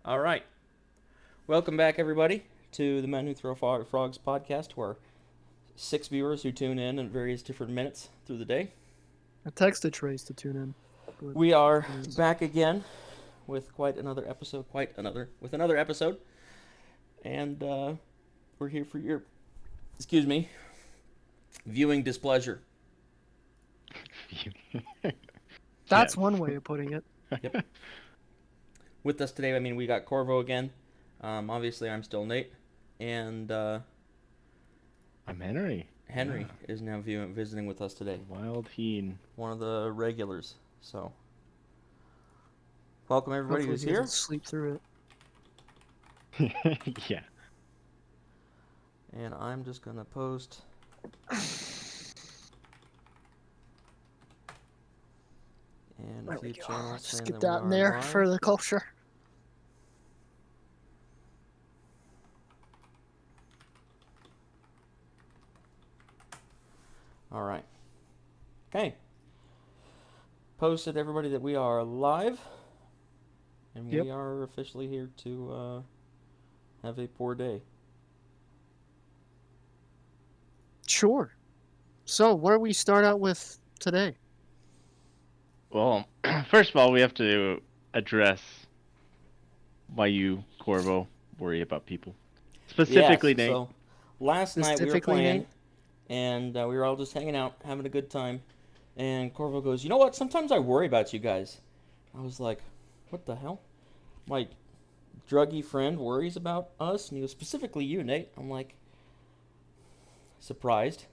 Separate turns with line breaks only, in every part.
All right. Welcome back, everybody, to the Men Who Throw Frogs podcast, to our 6 viewers who tune in at various different minutes through the day.
I texted Trace to tune in, but
We are
he's
back again with with another episode, and we're here for your, excuse me, viewing displeasure.
that's one way of putting it.
Yep. With us today, we got Corvo again. Obviously, I'm still Nate, and
I'm Henry.
Henry is now visiting with us today.
Wild Heen.
One of the regulars. So, welcome everybody
Hopefully
who's
he
here.
doesn't sleep through
Yeah.
And I'm just gonna post. And
There
a few
we go.
channels
Just
saying
get
that
that
we
in
are
there
live.
for the culture.
All right. Okay. Posted everybody that we are live, and
Yep.
we are officially here to have a poor day.
Sure. So, what do we start out with today?
Well, first of all, we have to address why you, Corvo, worry about people. Specifically,
Yes,
Nate.
so last night we were
Specifically,
playing,
Nate?
and we were all just hanging out, having a good time. And Corvo goes, "You know what? Sometimes I worry about you guys." I was like, "What the hell?" My druggy friend worries about us, and he goes, "Specifically you, Nate." I'm like, surprised.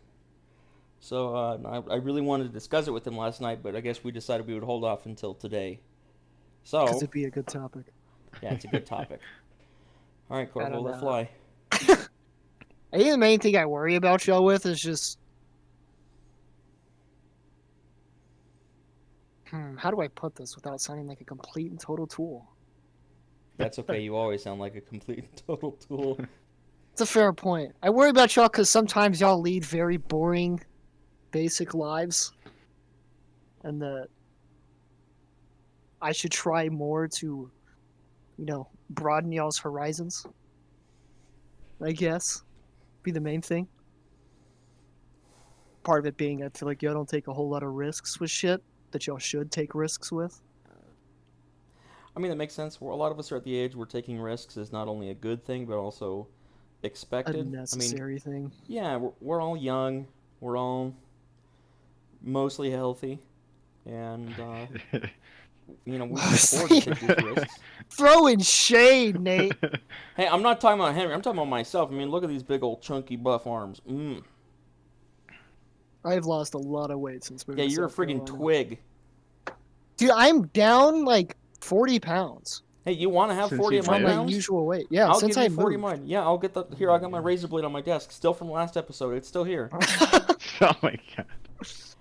So I really wanted to discuss it with him last night, but I guess we decided we would hold off until today.
Because
So,
it'd be a good topic.
yeah, it's a good topic. All right,
I
Corvo,
don't
let
know.
fly.
I think the main thing I worry about y'all with is just. How do I put this without sounding like a complete and total tool?
That's okay. You always sound like a complete and total tool.
It's a fair point. I worry about y'all because sometimes y'all lead very boring, basic lives. And that I should try more to, broaden y'all's horizons. I guess. Be the main thing. Part of it being I feel like y'all don't take a whole lot of risks with shit that y'all should take risks with.
I mean, that makes sense. A lot of us are at the age where taking risks is not only a good thing, but also
A
expected.
necessary thing.
Yeah, we're all young. We're all mostly healthy. And, we can afford to take these risks.
Throwing shade, Nate.
Hey, I'm not talking about Henry. I'm talking about myself. Look at these big old chunky buff arms.
I've lost a lot of weight since moving
Yeah,
to
you're a
South
friggin'
Carolina.
twig.
Dude, I'm down like 40 pounds
Hey, you want to have
Since
40
you
of my
from my
moved?
pounds?
usual weight. Yeah,
I'll
since
give you
I
40 of
moved.
mine. Yeah, I'll get the. Here, I got my razor blade on my desk. Still from last episode. It's still here.
Oh my god.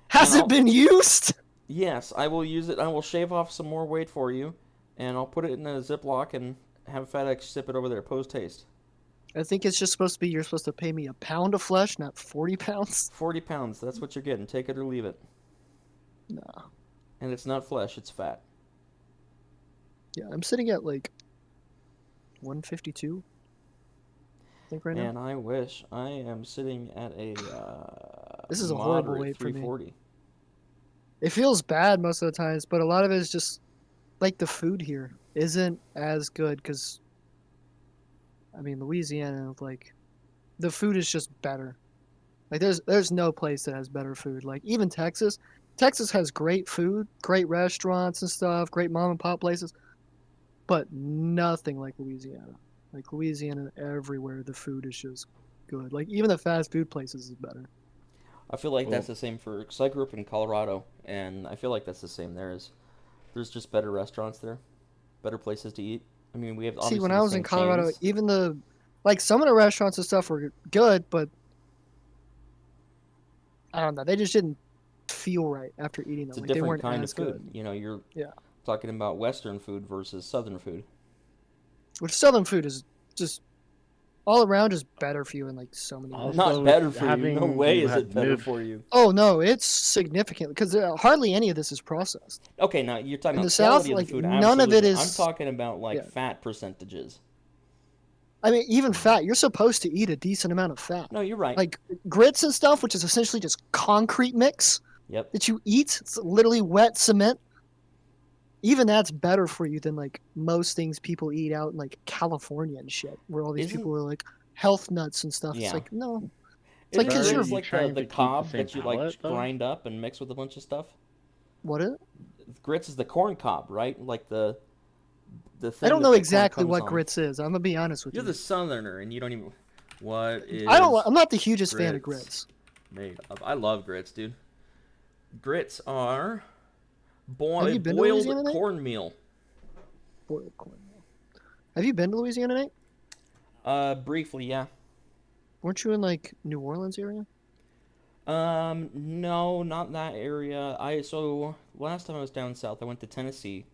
Has
And
it been used?
Yes, I will use it. I will shave off some more weight for you, and I'll put it in a Ziploc and have FedEx ship it over there post haste.
I think it's just supposed to be you're supposed to pay me a pound of flesh, not 40 pounds.
40 pounds. That's what you're getting. Take it or leave it.
No.
And it's not flesh. It's fat.
Yeah, I'm sitting at like 152. I think right now.
And I wish I am sitting at a
This is a horrible
moderate
weight for me.
340.
It feels bad most of the times, but a lot of it is just like the food here isn't as good because Louisiana, like the food is just better. Like there's no place that has better food. Like even Texas. Texas has great food, great restaurants and stuff, great mom and pop places, but nothing like Louisiana. Like Louisiana everywhere the food is just good. Like even the fast food places is better.
I feel like
Well,
that's the same for. Because I grew up in Colorado, and I feel like that's the same there. There's just better restaurants there, better places to eat. We have
See,
obviously
when
the
I was
same
in Colorado,
chains.
even some of the restaurants and stuff were good, but I don't know, they just didn't feel right after eating them.
It's a
Like they
different
weren't
kind of
as
food.
good.
You're
Yeah.
talking about Western food versus Southern food.
Which Southern food is just all around just better for you in like so many ways.
Also,
Not better for you. No
having
way
you
is
had
it better
moved-
for you.
Oh no, it's significant because hardly any of this is processed.
Okay, now you're talking
In
about
the South,
quality of
like,
the food.
none of it
Absolutely.
is-
I'm talking about like
yeah.
fat percentages.
I mean, even fat, you're supposed to eat a decent amount of fat.
No, you're right.
Like grits and stuff, which is essentially just concrete mix
Yep.
that you eat. It's literally wet cement. Even that's better for you than like most things people eat out in like California and shit, where all these
Isn't-
people are like health nuts and stuff.
Yeah.
It's like no,
It's
like, 'cause you're-
like
trying
the
to keep the
cob
same
that you
palate,
like
though?
grind up and mix with a bunch of stuff.
what is it?
Grits is the corn cob, right? Like the thing.
I don't
that
know
the corn
exactly
comes
what
on.
grits is. I'm gonna be honest with
You're
you.
the southerner, and you don't even. What is?
I'm not the hugest fan of
grits?
grits.
Made of? I love grits, dude. Grits are
Have you been to
boiled
Louisiana, Nate?
cornmeal.
Boiled cornmeal. Have you been to Louisiana, Nate?
Briefly, yeah.
Weren't you in like New Orleans area?
No, not that area. So last time I was down south, I went to Tennessee,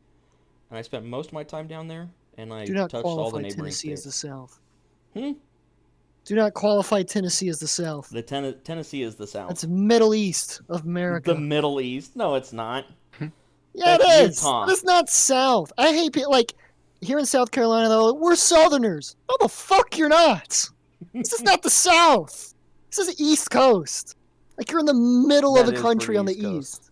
and I spent most of my time down there, and I
Do not
touched all the
qualify
neighboring
Tennessee as
states.
the South.
Hmm?
Do not qualify Tennessee as the South.
The Tennessee is the south.
That's Middle East of America.
The Middle East? No, it's not.
Yeah,
That's
it is.
Utah.
It's not South. I hate people like here in South Carolina. Though we're Southerners. No, the fuck you're not. This is not the South. This is East Coast. Like you're in the middle of
That
the
is
country
pretty
on the
East Coast.
east.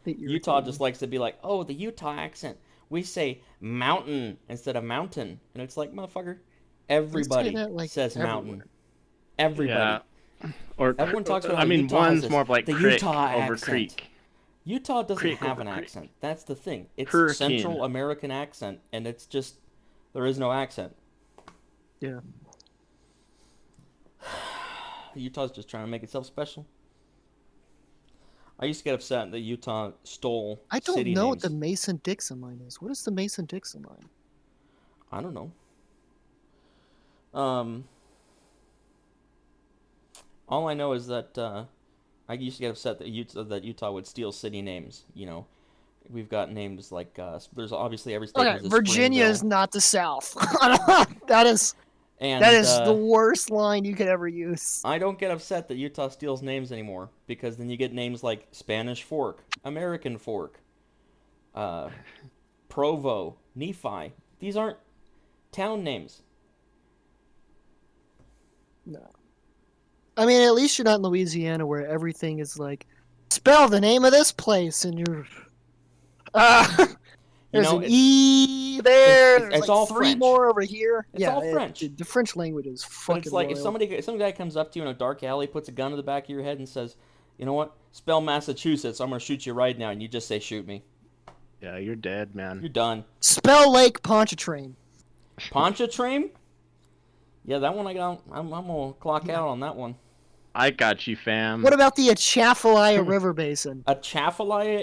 They
Utah
irritate
just
me.
likes to be like, oh, the Utah accent. We say mountain instead of mountain. And it's like, motherfucker, everybody
that, like,
says mountain.
everywhere.
Everybody.
Yeah. Or
Everyone talks about
I mean,
Utah has
one's
this-
more of like
the
crick
Utah
over
accent.
creek.
Utah doesn't
Creek
have
over
an
creek.
accent. That's the thing. It's
Hurricane.
Central American accent, and it's just, there is no accent.
Yeah.
Utah's just trying to make itself special. I used to get upset that Utah stole
I don't
city
know
names.
what the Mason-Dixon line is. What is the Mason-Dixon line?
I don't know. All I know is that I used to get upset that Utah would steal city names. You know, we've got names like there's obviously every state
Okay,
has a
Virginia is
Springville,
not the South. that is
and
that is the worst line you could ever use.
I don't get upset that Utah steals names anymore because then you get names like Spanish Fork, American Fork, Provo, Nephi. These aren't town names.
No. I mean, at least you're not in Louisiana where everything is like, spell the name of this place, and you're. There's
know,
an
it's-
E there.
it's
There's like
all
three
French.
more over here.
It's
yeah,
all French.
The French language is
But
fucking.
it's like if
royal.
some guy comes up to you in a dark alley, puts a gun to the back of your head, and says, "You know what? Spell Massachusetts. I'm gonna shoot you right now," and you just say, "Shoot me."
Yeah, you're dead,
You're
man.
done.
Spell Lake Pontchartrain.
Pontchartrain? Yeah, that one I got. I'm gonna clock out on that one.
I got you, fam.
What about the Atchafalaya River Basin?
Atchafalaya,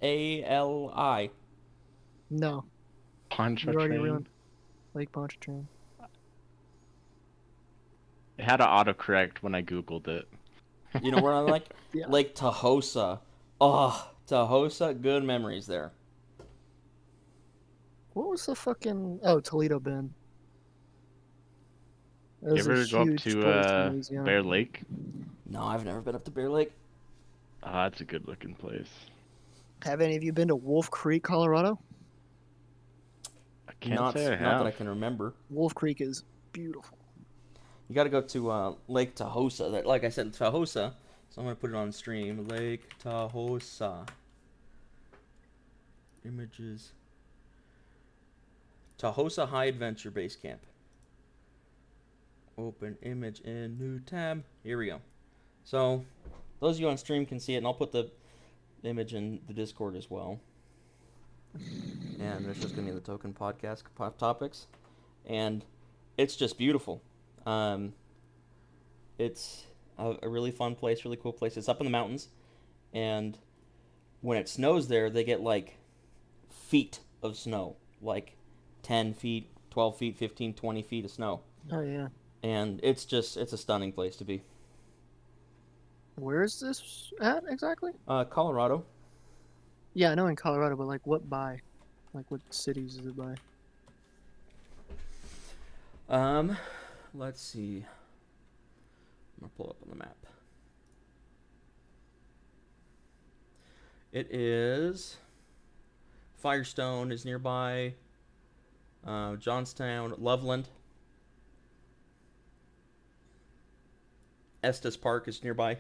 Achafali.
No,
Poncha
you already
train?
ruined Lake Pontchartrain.
It had to autocorrect when I googled it.
You know where I like?
Yeah.
Lake Tahosa. Oh, Tahosa. Good memories there.
What was the fucking? Oh, Toledo Bend. That
You
was a
ever go up
huge
to
place in Louisiana.
Bear Lake?
No, I've never been up to Bear Lake.
Oh, that's a good looking place.
Have any of you been to Wolf Creek, Colorado?
I can't
Not,
say I
not
have.
that I can remember.
Wolf Creek is beautiful.
You got to go to Lake Tahosa. That, like I said, Tahosa. So I'm gonna put it on stream. Lake Tahosa. Images. Tahosa High Adventure Base Camp. Open image in new tab. Here we go. So those of you on stream can see it, and I'll put the image in the Discord as well. And there's just gonna be the token podcast topics, and it's just beautiful. It's a really fun place, really cool place. It's up in the mountains, and when it snows there, they get like feet of snow, like 10 feet, 12 feet, 15, 20 feet of snow.
Oh yeah.
And it's a stunning place to be.
Where is this at exactly?
Colorado.
Yeah, I know in Colorado, but like what by? Like what cities is it by?
Um, let's see. I'm gonna pull up on the map. It is Firestone is nearby. Johnstown, Loveland, Estes Park is nearby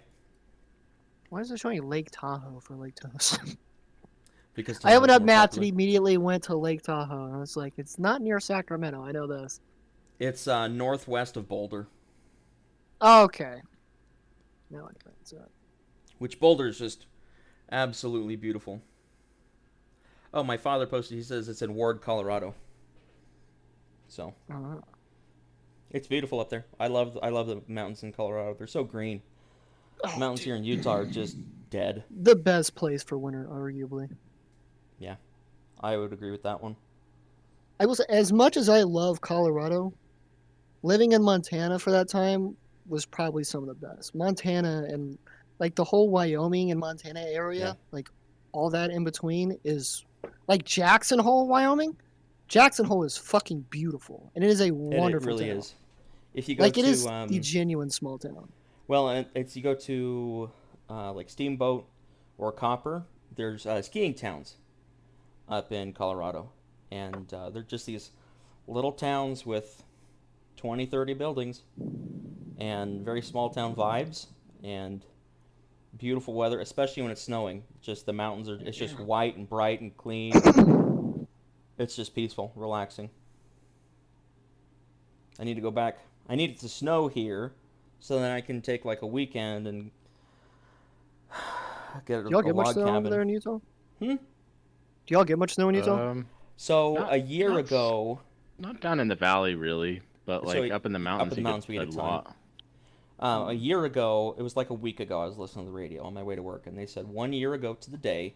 Why is it showing Lake Tahoe for Lake Tahoe?
because
I opened
Tahoe's
up
more
maps and
popular.
immediately went to Lake Tahoe. And I was like, it's not near Sacramento. I know this.
It's northwest of Boulder,
Okay. Now I can see it.
which Boulder is just absolutely beautiful. Oh, my father posted. He says it's in Ward, Colorado. So
Uh,
it's beautiful up there. I love the mountains in Colorado. They're so green.
oh,
Mountains
dude.
here in Utah are just dead.
The best place for winter, arguably.
Yeah, I would agree with that one.
I will say, as much as I love Colorado, living in Montana for that time was probably some of the best. Montana and like the whole Wyoming and Montana area,
Yeah.
like all that in between is like Jackson Hole, Wyoming. Jackson Hole is fucking beautiful, and it is a
It
wonderful
really
town.
is. If you go
Like it is
to
the genuine small town.
well, it's you go to like Steamboat or Copper. There's skiing towns up in Colorado, and they're just these little towns with 20, 30 buildings and very small town vibes and beautiful weather, especially when it's snowing. Just the mountains are it's just white and bright and clean. It's just peaceful, relaxing. I need to go back. I need it to snow here so then I can take like a weekend and get
Do y'all
a
get much
log
snow over there
cabin.
in Utah?
Hmm?
Do y'all get much snow in Utah?
So
Not
a year
not
ago,
not down in the valley really, but
so
like up in the
up
mountains
in the
you
mountains
get
we
a
get a ton.
lot.
A year ago, it was like a week ago, I was listening to the radio on my way to work, and they said 1 year ago to the day,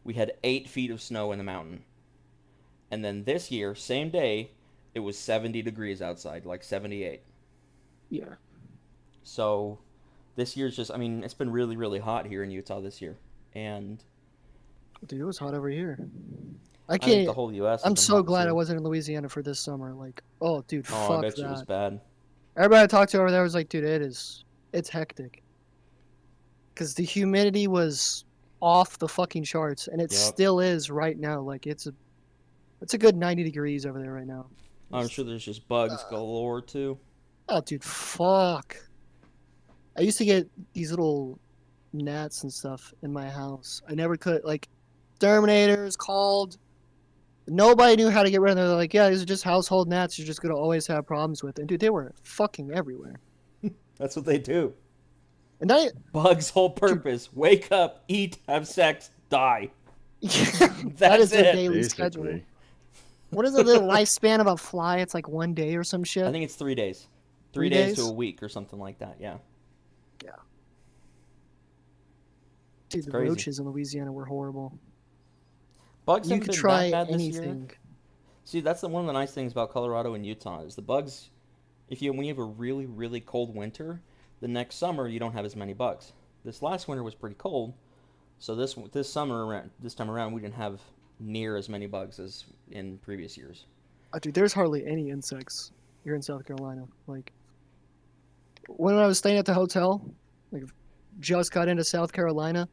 we had 8 feet of snow in the mountain. And then this year, same day, it was 70 degrees outside, like 78.
Yeah.
So this year's just, I mean, it's been really, really hot here in Utah this year. And
Dude, it was hot over here. I
I think the
can't.
whole U.S. has
I'm
been
so
hot this
glad I
year.
wasn't in Louisiana for this summer. Like, oh, dude,
Oh, I
fuck
bet you it was
that.
bad.
Everybody I talked to over there was like, dude, it's hectic. Because the humidity was off the fucking charts, and it
Yep.
still is right now. Like, it's a good 90 degrees over there right now.
I'm
It's,
sure there's just bugs
uh,
galore, too.
oh, dude, fuck. I used to get these little gnats and stuff in my house. I never could, like, exterminators called. Nobody knew how to get rid of them. They're like, yeah, these are just household gnats you're just going to always have problems with. And, dude, they were fucking everywhere.
That's what they do.
And I,
Bugs' whole purpose: wake up, eat, have sex, die.
that
That's
is their
it.
daily schedule.
Basically.
What is the lifespan of a fly? It's like 1 day or some shit.
I think it's 3 days.
3
3 days to
days?
a week or something like that. Yeah.
Yeah. Dude, the
crazy.
roaches in Louisiana were horrible.
Bugs
You
haven't
could
been
try
that bad this year.
anything.
See, that's one of the nice things about Colorado and Utah is the bugs. When you have a really really cold winter, the next summer you don't have as many bugs. This last winter was pretty cold, so this time around we didn't have near as many bugs as in previous years.
Dude, there's hardly any insects here in South Carolina. Like, when I was staying at the hotel, like, just got into South Carolina,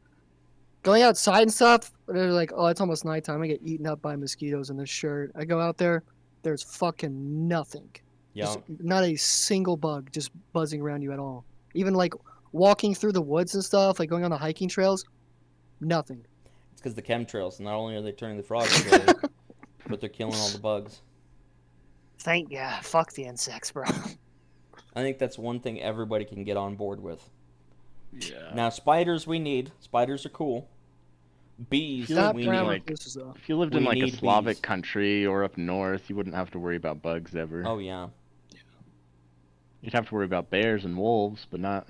going outside and stuff, they're like, oh, it's almost nighttime. I get eaten up by mosquitoes in this shirt. I go out there, there's fucking nothing.
Yeah,
Just not a single bug just buzzing around you at all. Even like walking through the woods and stuff, like going on the hiking trails, nothing.
it's because the chemtrails. Not only are they turning the frogs gray, but they're killing all the bugs.
Fuck the insects, bro.
I think that's one thing everybody can get on board with.
Yeah.
Now, spiders we need. Spiders are cool. Bees
You
Stop
we
brown
need.
like-
recluses, though.
If you lived
We
in like a
need
Slavic
bees.
country or up north, you wouldn't have to worry about bugs ever.
Oh yeah,
You'd have to worry about bears and wolves, but not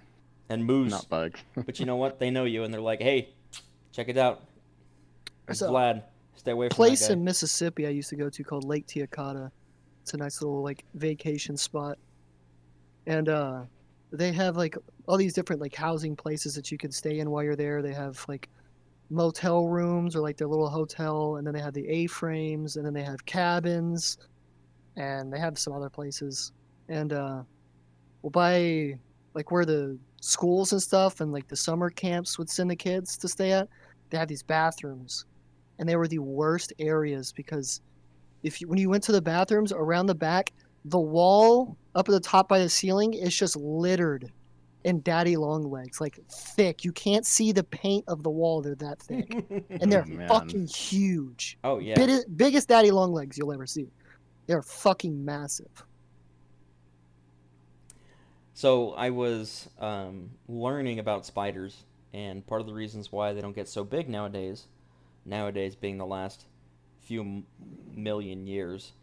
and moose.
not bugs.
But you know what? They know you, and they're like, "Hey, check it out. It's
So-
Vlad. Stay away from
Place
that guy."
in Mississippi I used to go to called Lake Tiacata. It's a nice little like vacation spot, and they have like all these different like housing places that you can stay in while you're there. They have like motel rooms or like their little hotel, and then they have the A-frames, and then they have cabins, and they have some other places. and well, by like where the schools and stuff and like the summer camps would send the kids to stay at, they had these bathrooms, and they were the worst areas because when you went to the bathrooms around the back, the wall up at the top by the ceiling is just littered in daddy long legs, like thick. You can't see the paint of the wall. They're that thick, and they're
man.
fucking huge.
Oh yeah.
Biggest daddy long legs you'll ever see. They're fucking massive.
So I was learning about spiders, and part of the reasons why they don't get so big nowadays being the last few million years,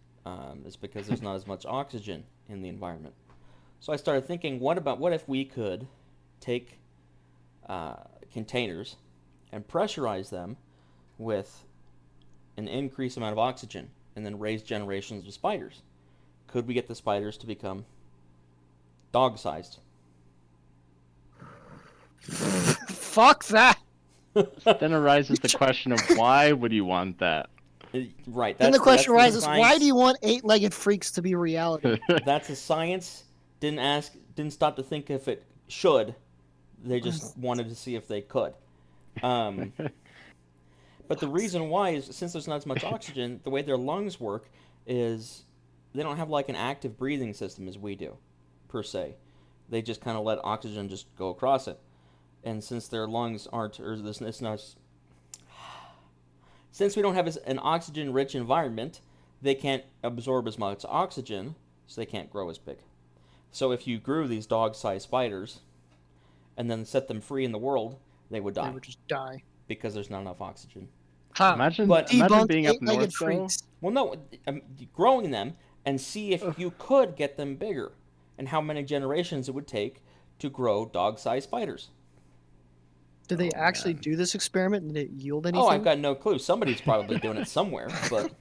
is because there's not as much oxygen in the environment. So I started thinking, what if we could take containers and pressurize them with an increased amount of oxygen, and then raise generations of spiders? Could we get the spiders to become dog-sized?
Fuck that.
Then arises the question of why would you want that?
Right.
Then the question
that's
arises: why do you want 8-legged freaks to be reality?
That's the science. Didn't stop to think if it should. They just wanted to see if they could. But the reason why is since there's not as much oxygen, the way their lungs work is they don't have like an active breathing system as we do, per se. They just kind of let oxygen just go across it. And since their lungs aren't, or this, it's not, since we don't have an oxygen-rich environment, they can't absorb as much oxygen, so they can't grow as big. So if you grew these dog-sized spiders and then set them free in the world, they would die.
They would just die.
Because there's not enough oxygen.
Ha.
Imagine
Debunked
being up
8-legged
north, though.
freaks.
Well, no, growing them and see if you could get them bigger and how many generations it would take to grow dog-sized spiders.
Did they actually do this experiment? Did it yield anything?
Oh, I've got no clue. Somebody's probably doing it somewhere, but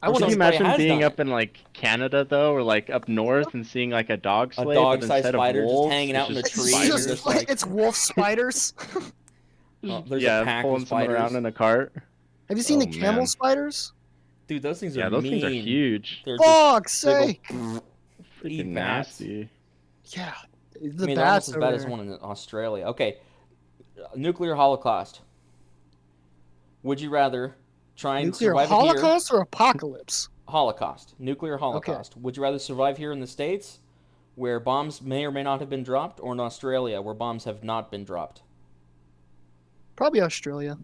I
Can
want
you
to
somebody
imagine
has
being
done
up in like Canada though, or like up north and seeing like a dog
a
slave, but
dog-sized
instead
spider
of
just
wolves,
hanging
it's
out in a
just
tree.
It's
Spiders.
spiders.
just
Just like-
it's wolf spiders.
there's a
yeah,
pack
pulling
of
someone
spiders.
around in a cart.
Have you seen the
Oh,
camel
man.
spiders?
Dude, those things are
Yeah, those
mean.
things are huge.
They're just
Fuck's
big ol'
sake!
Freaking
eat bats.
nasty.
Yeah,
I
the
mean, they're almost
bats
as
over
bad as
there.
one in Australia. Okay, nuclear holocaust. Would you rather try and
Nuclear
survive
holocaust or apocalypse?
here? Holocaust. Nuclear holocaust. Would you rather survive here in the States, where bombs may or may not have been dropped, or in Australia, where bombs have not been dropped?
Probably Australia.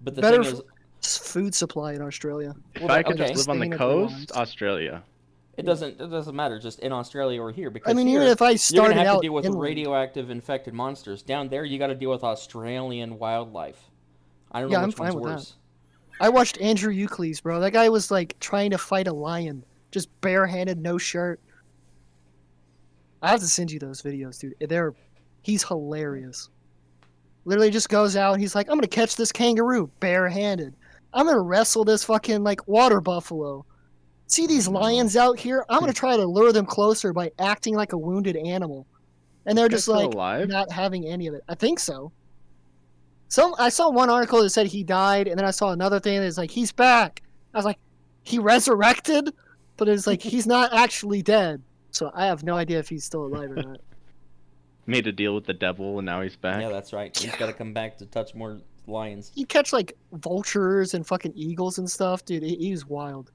But the
Better
thing is,
Food supply in Australia.
If I could
okay.
just live on the
Staying at the
coast,
lines.
Australia.
it doesn't matter. Just in Australia or here, because
I mean,
here,
even if I
you're
started
gonna have to
out
deal with
inland,
radioactive infected monsters. Down there, you got to deal with Australian wildlife. I don't know
Yeah, I'm
which one's
fine with that.
worse.
I watched Andrew Euclides, bro. That guy was like trying to fight a lion, just barehanded, no shirt. I have to send you those videos, dude. He's hilarious. Literally just goes out. He's like, I'm gonna catch this kangaroo barehanded. I'm gonna wrestle this fucking like water buffalo. See these lions out here? I'm gonna try to lure them closer by acting like a wounded animal. And they're
Is that
just
still
like
alive?
not having any of it. I think so. I saw one article that said he died, and then I saw another thing that's like he's back. I was like, he resurrected, but it's like he's not actually dead. So I have no idea if he's still alive or not.
Made a deal with the devil and now he's back.
Yeah, that's right. He's got to come back to touch more lions.
He catch like vultures and fucking eagles and stuff, dude. He was wild.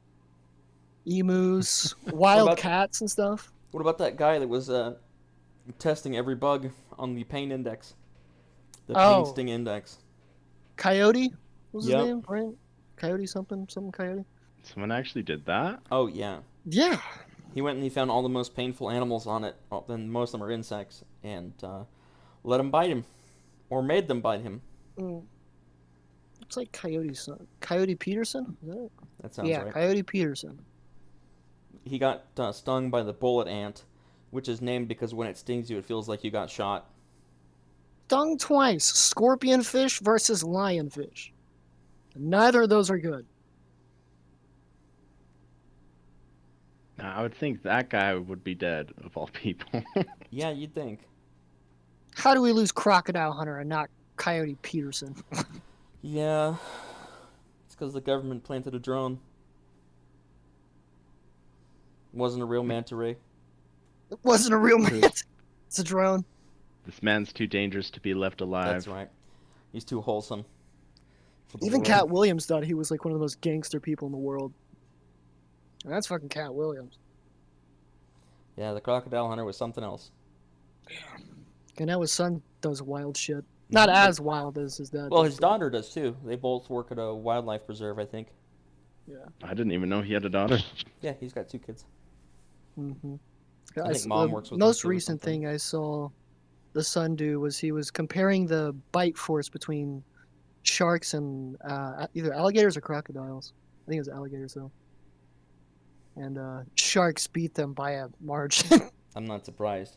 Emus, wild
about-
cats and stuff.
What about that guy that was testing every bug on the pain index? The
Oh.
pain sting index.
Coyote was his
Yep.
name, right? Coyote something coyote.
Someone actually did that?
Oh, yeah.
Yeah.
He went and he found all the most painful animals on it. Oh, then most of them are insects. And let them bite him. Or made them bite him.
Looks like Coyote Peterson. Is that it?
That sounds
Yeah,
right.
Coyote Peterson.
He got stung by the bullet ant, which is named because when it stings you, it feels like you got shot.
Stung twice. Scorpion fish versus lionfish. Neither of those are good.
I would think that guy would be dead, of all people.
Yeah, you'd think.
How do we lose Crocodile Hunter and not Coyote Peterson?
Yeah. It's because the government planted a drone. Wasn't a real manta ray.
It wasn't a real
True.
man. It's a drone.
This man's too dangerous to be left alive.
That's right. He's too wholesome for the
Even
world.
Cat Williams thought he was like one of the most gangster people in the world. And that's fucking Cat Williams.
Yeah, the crocodile hunter was something else.
And now his son does wild shit. Not as wild as his dad.
Well,
does,
his
but-
daughter does too. They both work at a wildlife preserve, I think.
I didn't even know he had a daughter.
Yeah, he's got 2 kids.
Mm-hmm.
I think mom works with him
most
too or
recent
something.
thing I saw the son do was he was comparing the bite force between sharks and either alligators or crocodiles. I think it was alligators though. And sharks beat them by a margin.
I'm not surprised.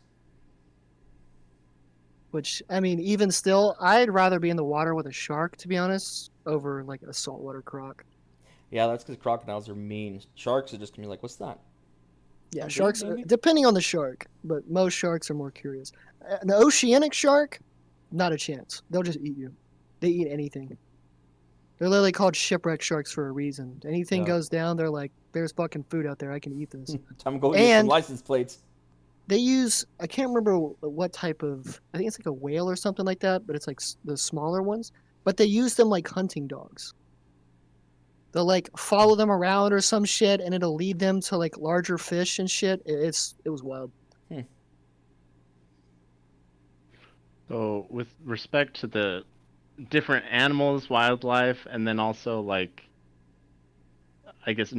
Which I mean, even still, I'd rather be in the water with a shark, to be honest, over like a saltwater croc.
Yeah, that's because crocodiles are mean. Sharks are just gonna be like, "What's that?"
Yeah,
A bee,
sharks,
maybe?
depending on the shark, but most sharks are more curious. An oceanic shark, not a chance. They'll just eat you. They eat anything. They're literally called shipwreck sharks for a reason. Anything
Yeah.
goes down, they're like, there's fucking food out there. I can eat this.
Time to go get some
And-
license plates.
They use, I can't remember what type of, I think it's like a whale or something like that, but it's like the smaller ones. But they use them like hunting dogs. They'll like follow them around or some shit, and it'll lead them to like larger fish and shit. It was wild.
So, with respect to the different animals, wildlife, and then also like, I guess,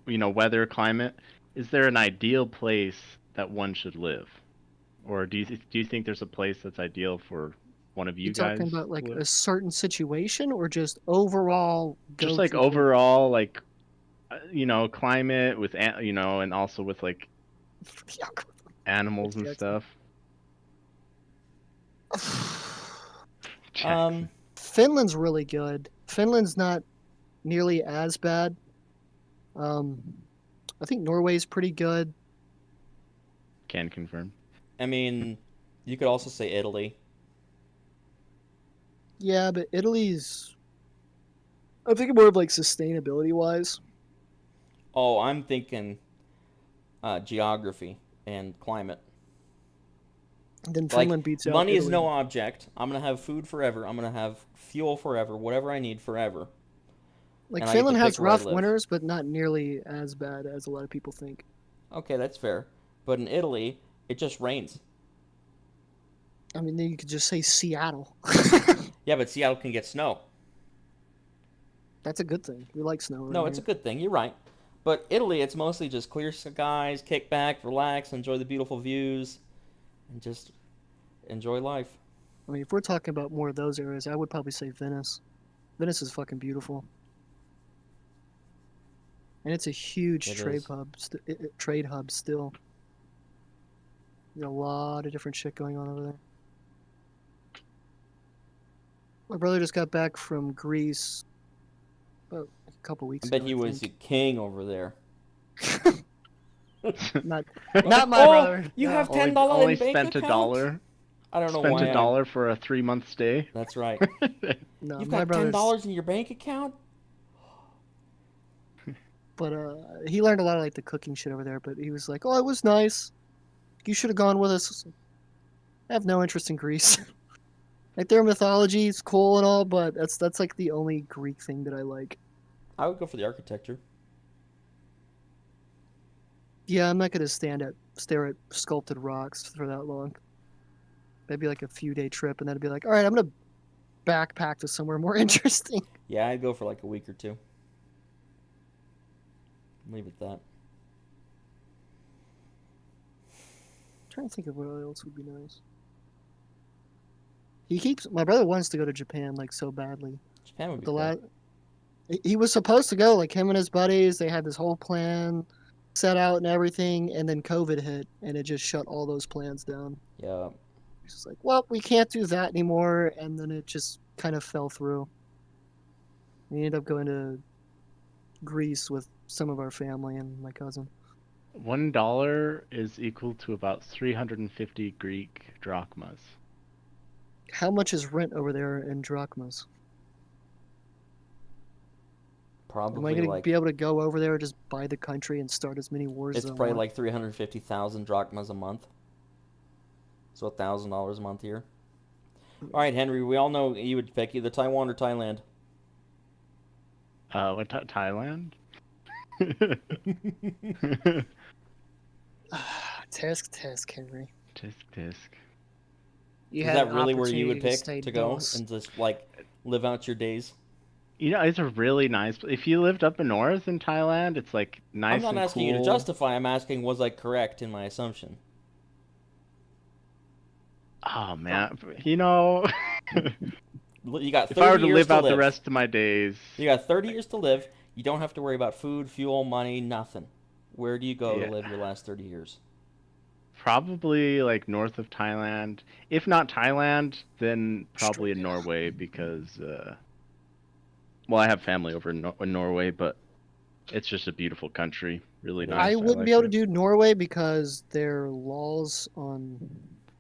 weather, climate, is there an ideal place that one should live, or do you think there's a place that's ideal for one of you
You
guys?
talking about like
to
a
live?
certain situation or just overall?
Just like
go-to place?
overall, like, climate with and also with like animals and
Jackson.
stuff.
Finland's really good. Finland's not nearly as bad. I think Norway's pretty good.
Can confirm.
I mean, you could also say Italy.
Yeah, but Italy's. I'm thinking more of like sustainability wise.
Oh, I'm thinking geography and climate.
Then
Like,
Finland beats out
money is
Italy.
no object. I'm gonna have food forever. I'm gonna have fuel forever. Whatever I need forever.
Like
and I get to
Finland
pick
has
where I
rough
live.
winters, but not nearly as bad as a lot of people think.
Okay, that's fair. But in Italy, it just rains.
I mean, then you could just say Seattle.
Yeah, but Seattle can get snow.
That's a good thing. We like snow.
No,
around
it's a
here.
good thing. You're right. But Italy, it's mostly just clear skies, kick back, relax, enjoy the beautiful views, and just enjoy life.
I mean, if we're talking about more of those areas, I would probably say Venice. Venice is fucking beautiful, and it's a huge
It
trade
is.
hub. Trade hub still. There's a lot of different shit going on over there. My brother just got back from Greece about a couple
I
weeks
bet
ago.
he was a
think.
king over there.
Not my
Oh,
brother.
you
no.
have
Only,
$10
only
in bank
spent
account?
a dollar.
I don't know
Spent
why.
a dollar for a 3-month stay.
That's right.
No,
You've
my
got
brother's.
$10 in your bank account?
But he learned a lot of like the cooking shit over there. But he was like, "Oh, it was nice. You should have gone with us." I have no interest in Greece. Like their mythology is cool and all, but that's like the only Greek thing that I like.
I would go for the architecture.
Yeah, I'm not gonna stare at sculpted rocks for that long. Maybe like a few day trip, and then I'd be like, all right, I'm gonna backpack to somewhere more interesting.
Yeah, I'd go for like a week or two. Leave it at that.
trying to think of what else would be nice. My brother wants to go to Japan like so badly.
Japan would be
The
cool.
last he was supposed to go, like him and his buddies. They had this whole plan set out and everything, and then COVID hit, and it just shut all those plans down.
Yeah.
He's just like, well, we can't do that anymore, and then it just kind of fell through. We ended up going to Greece with some of our family and my cousin.
$1 is equal to about 350 Greek drachmas.
How much is rent over there in drachmas? Am I
Probably
gonna
like
be able to go over there, just buy the country, and start as many wars
it's
as I
probably
want?
like 350,000 drachmas a month. So $1,000 a month here. All right, Henry. We all know you would pick either Taiwan or Thailand.
Thailand?
Tisk, Henry.
Tisk.
You
Is
had
that
an
really where you would
opportunity to
pick
stay
to go
DOS.
and just like live out your days?
You know, it's a really nice. If you lived up north in Thailand, it's like
I'm
nice
not
and
asking you to
cool.
justify. I'm asking was I correct in my assumption?
Oh man, you know,
You got
if I were
30
to
years
live
to
out the
live.
rest of my days,
You got 30 years to live. You don't have to worry about food, fuel, money, nothing. Where do you go to
yeah,
live your last 30 years?
probably like north of Thailand. If not Thailand, then probably in
Australia.
Norway because, well, I have family over in Norway, but it's just a beautiful country, really
It
nice.
I
is.
I
wouldn't be
like
able to
it.
do Norway because their laws on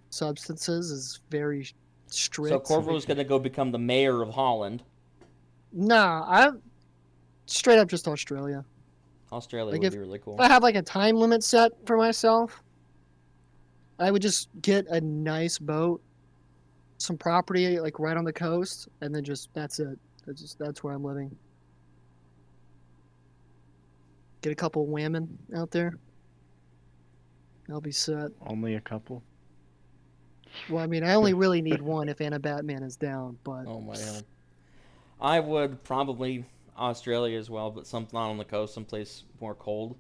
substances is very
So
strict.
Corvo's going to go become the mayor of Holland.
Nah, I'm straight up just Australia.
Australia
Like
would
if
be really cool.
I have like a time limit set for myself, I would just get a nice boat, some property like right on the coast, and then just that's it. That's where I'm living. Get a couple women out there. I'll be set.
Only a couple.
Well, I mean, I only really need one if Anna Batman is down, but
Oh my hell. I would probably Australia as well, but some not on the coast, someplace more cold,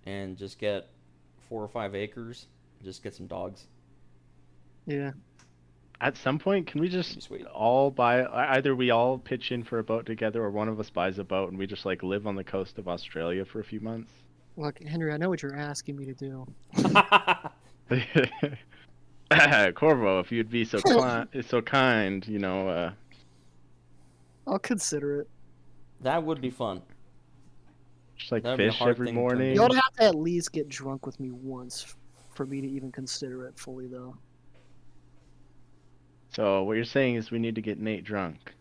and just get 4 or 5 acres. Just get some dogs.
yeah.
At some point, can we
That'd be
just
sweet.
all buy? Either we all pitch in for a boat together, or one of us buys a boat and we just like live on the coast of Australia for a few months.
Look, Henry, I know what you're asking me to do.
Corvo, if you'd be so kind, you know,
I'll consider it.
That would be fun.
just like
That'd be a
fish
hard
every
thing to turn
morning.
You ought to have to at least get drunk with me once for me to even consider it fully, though.
So what you're saying is we need to get Nate drunk.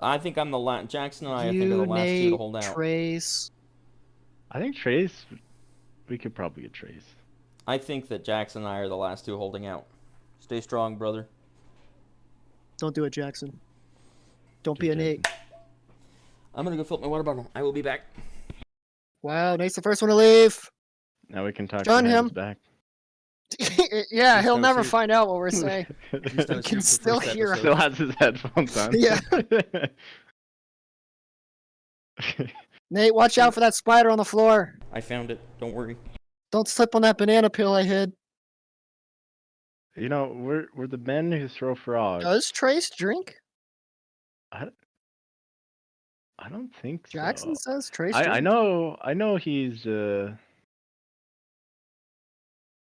I think I'm the last. Jackson and I think, are the
You,
last two to
Nate,
hold out.
Trace.
I think Trace, we could probably get Trace.
I think that Jackson and I are the last two holding out. Stay strong, brother.
Don't do it, Jackson. Don't be
Good
a Nate.
I'm gonna go fill up my water bottle. I will be back.
Wow, Nate's the first one to leave.
Now we can talk
John
behind
him.
his back.
Yeah,
Just
he'll
don't
never
shoot.
find out what we're saying.
Just don't
can
shoot the
still
first
hear
episode.
Still has his headphones on.
Yeah. Nate, watch out for that spider on the floor.
I found it. Don't worry.
Don't slip on that banana peel I hid.
You know, we're the men who throw frogs.
Does Trace drink?
I don't think
Jackson
so.
says Trace
I
drinks.
know he's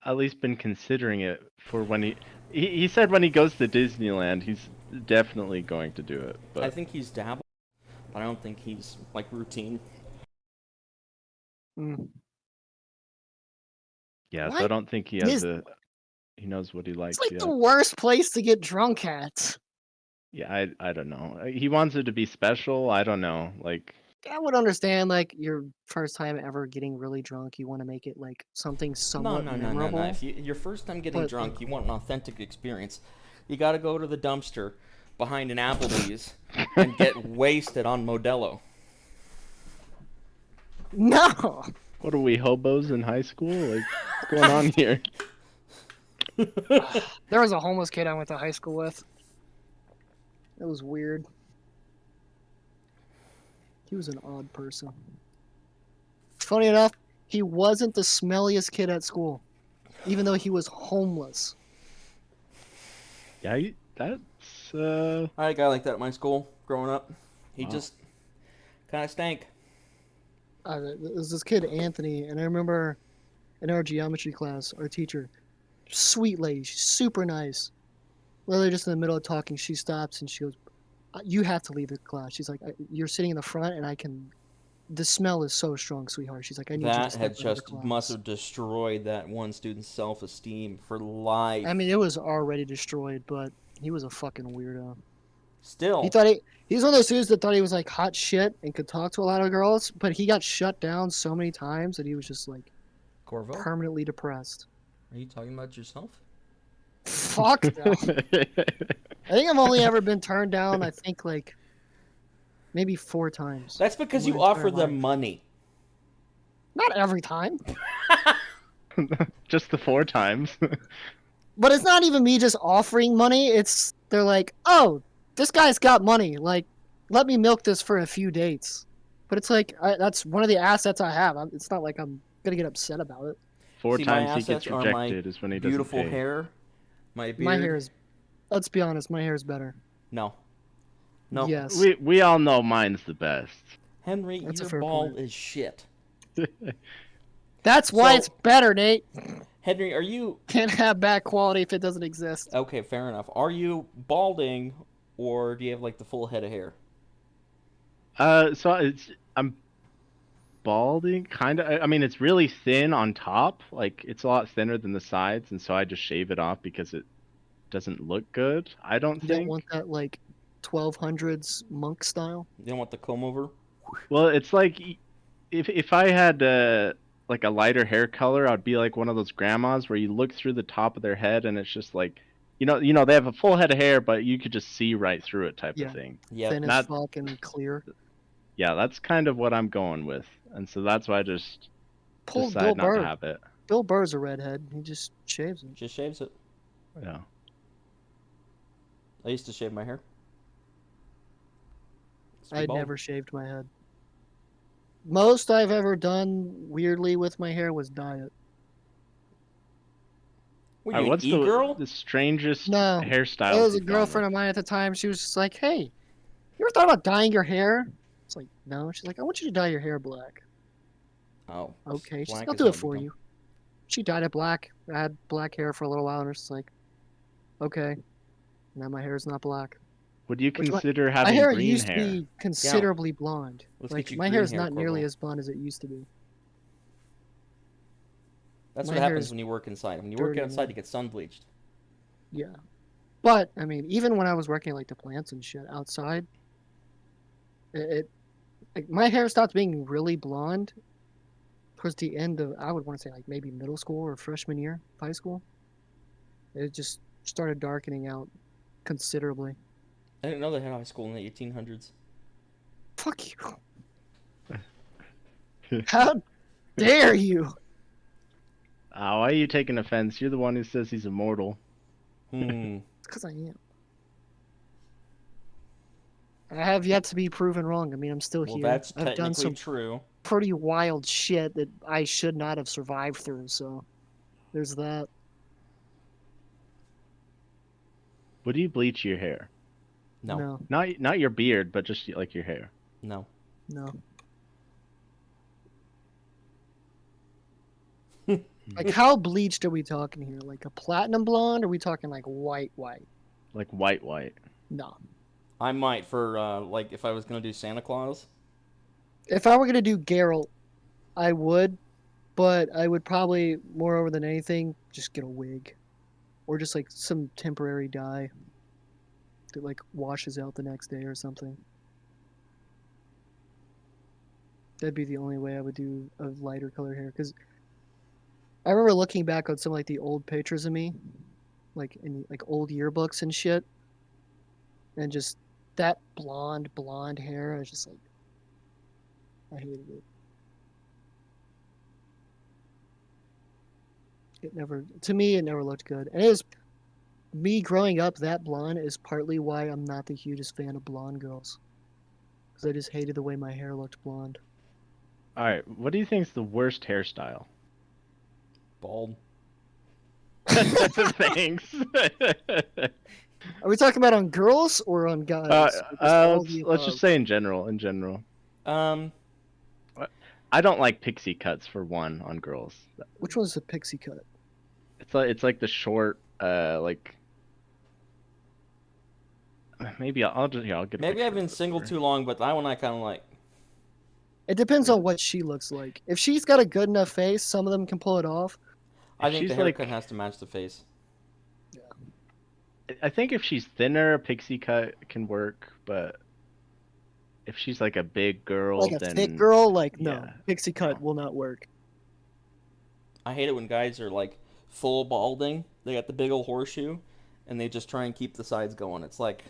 at least been considering it for when he said when he goes to Disneyland he's definitely going to do it. But
I think he's dabbled, but I don't think he's like routine.
Mm.
yeah, so
What
I don't think he
is-
has he knows what he likes
It's like
yet.
the worst place to get drunk at.
Yeah, I don't know. He wants it to be special. I don't know. Like
I would understand, like, your first time ever getting really drunk, you want to make it, like, something
No,
somewhat
no, no, no,
memorable.
no. If your first time getting
But,
drunk,
like-
you want an authentic experience. You got to go to the dumpster behind an Applebee's and get wasted on Modelo.
No!
what are we, hobos in high school? Like what's going on here?
There was a homeless kid I went to high school with. It was weird. He was an odd person. Funny enough, he wasn't the smelliest kid at school, even though he was homeless.
Yeah, that's
I had a guy like that at my school growing up. He
Wow.
just kind of stank.
There was this kid, Anthony, and I remember in our geometry class, our teacher, sweet lady, she's super nice. Literally just in the middle of talking, she stops and she goes, "You have to leave the class." She's like, "You're sitting in the front and the smell is so strong, sweetheart." She's like, "I need you to
That
step
had
out of the
just
class."
must have destroyed that one student's self-esteem for life.
I mean, it was already destroyed, but he was a fucking weirdo.
Still,
He's one of those dudes that thought he was like hot shit and could talk to a lot of girls, but he got shut down so many times that he was just like
Corvo,
permanently depressed.
are you talking about yourself?
Fuck no. I think I've only ever been turned down, I think, like, maybe 4 times.
That's because
in
you
my entire
offer them
life.
money.
Not every time.
Just the 4 times.
But it's not even me just offering money. It's, they're like, oh, this guy's got money. Like, let me milk this for a few dates. But it's like, that's one of the assets I have. It's not like I'm going to get upset about it.
4
See, my
times he gets
assets are my
rejected is when he doesn't
Beautiful
pay.
hair, my beard.
My hair is, let's be honest, my hair is better.
No. No.
Yes.
We all know mine's the best.
Henry,
That's a
your
fair
bald
point.
is shit.
That's why
So-
it's better, Nate.
Henry, are you
Can't have bad quality if it doesn't exist.
okay? Fair enough. Are you balding, or do you have like the full head of hair?
So I'm balding, kind of. I mean, it's really thin on top. Like, it's a lot thinner than the sides, and so I just shave it off because it doesn't look good. I don't
You
think.
don't want that, like, 1200s monk style?
You don't want the comb over?
Well, it's like if I had like a lighter hair color, I'd be like one of those grandmas where you look through the top of their head and it's just like, they have a full head of hair, but you could just see right through it, type
Yeah.
of thing.
Yeah.
Thin as
not-
fuck and clear.
Yeah, that's kind of what I'm going with, and so that's why I just
Pull Bill
decide not to
Burr.
have it.
Bill Burr's a redhead. He just shaves it.
Just shaves it.
Yeah.
I used to shave my hair. Used to be
I
bald.
never shaved my head. Most I've ever done weirdly with my hair was dye it.
Were
Alright,
you
what's
an e-girl?
the strangest
No,
hairstyle?
It was a girlfriend of mine at the time. She was just like, "Hey, you ever thought about dyeing your hair?" It's like, "No." She's like, "I want you to dye your hair black."
Oh.
Okay, she's
black
like, "I'll
is
do
how
it for
become-
you." She dyed it black. I had black hair for a little while, and it's like, "Okay." Now my hair is not black.
Would you
Which my-
consider
My
having
hair
green
used
hair?
to be considerably blonde.
Let's
Like
get you
my
green
hair is
hair,
not nearly
Corvo.
as blonde as it used to be.
That's
my
what
hair
happens
is
when you work inside. When you work
dirty
outside,
now.
you get sun bleached.
Yeah. But I mean, even when I was working like the plants and shit outside, it like my hair stopped being really blonde towards the end of, I would want to say, like maybe middle school or freshman year of high school. It just started darkening out considerably.
I didn't know they had high school in the 1800s.
Fuck you. How dare you?
Why are you taking offense? You're the one who says he's immortal.
Hmm.
It's because I am. I have yet to be proven wrong. I mean, I'm still
Well,
here.
that's
I've done
technically
some
true.
pretty wild shit that I should not have survived through, so there's that.
Would you bleach your hair?
No.
No,
Not your beard, but just like your hair.
No.
no. Like, how bleached are we talking here? Like a platinum blonde? Or are we talking like white?
Like white.
No.
I might for like if I was gonna do Santa Claus.
If I were gonna do Geralt, I would, but I would probably, moreover than anything, just get a wig, or just like some temporary dye that like washes out the next day or something. That'd be the only way I would do a lighter color hair. Because I remember looking back on some like the old pictures of me, like in like old yearbooks and shit, and just that blonde hair. I was just like, I hated it. It never, to me, it never looked good. And it was me growing up that blonde is partly why I'm not the hugest fan of blonde girls. Because I just hated the way my hair looked blonde.
All right. What do you think is the worst hairstyle?
Bald.
Thanks.
Are we talking about on girls or on guys? Or just all of the
let's
above?
just say in general. In general,
Um.
I don't like pixie cuts for one on girls.
Which one's the pixie cut?
It's like the short like. Maybe I'll just I'll get. a
Maybe
picture
I've been
of it
single
for-
too long, but that one I kind of like.
It depends on what she looks like. If she's got a good enough face, some of them can pull it off.
I
If
think the
she's like-
haircut has to match the face.
I think if she's thinner, a pixie cut can work, but if she's like a big girl,
Like a
then
thick girl, like no,
yeah.
pixie cut will not work.
I hate it when guys are like full balding. They got the big old horseshoe, and they just try and keep the sides going. It's like,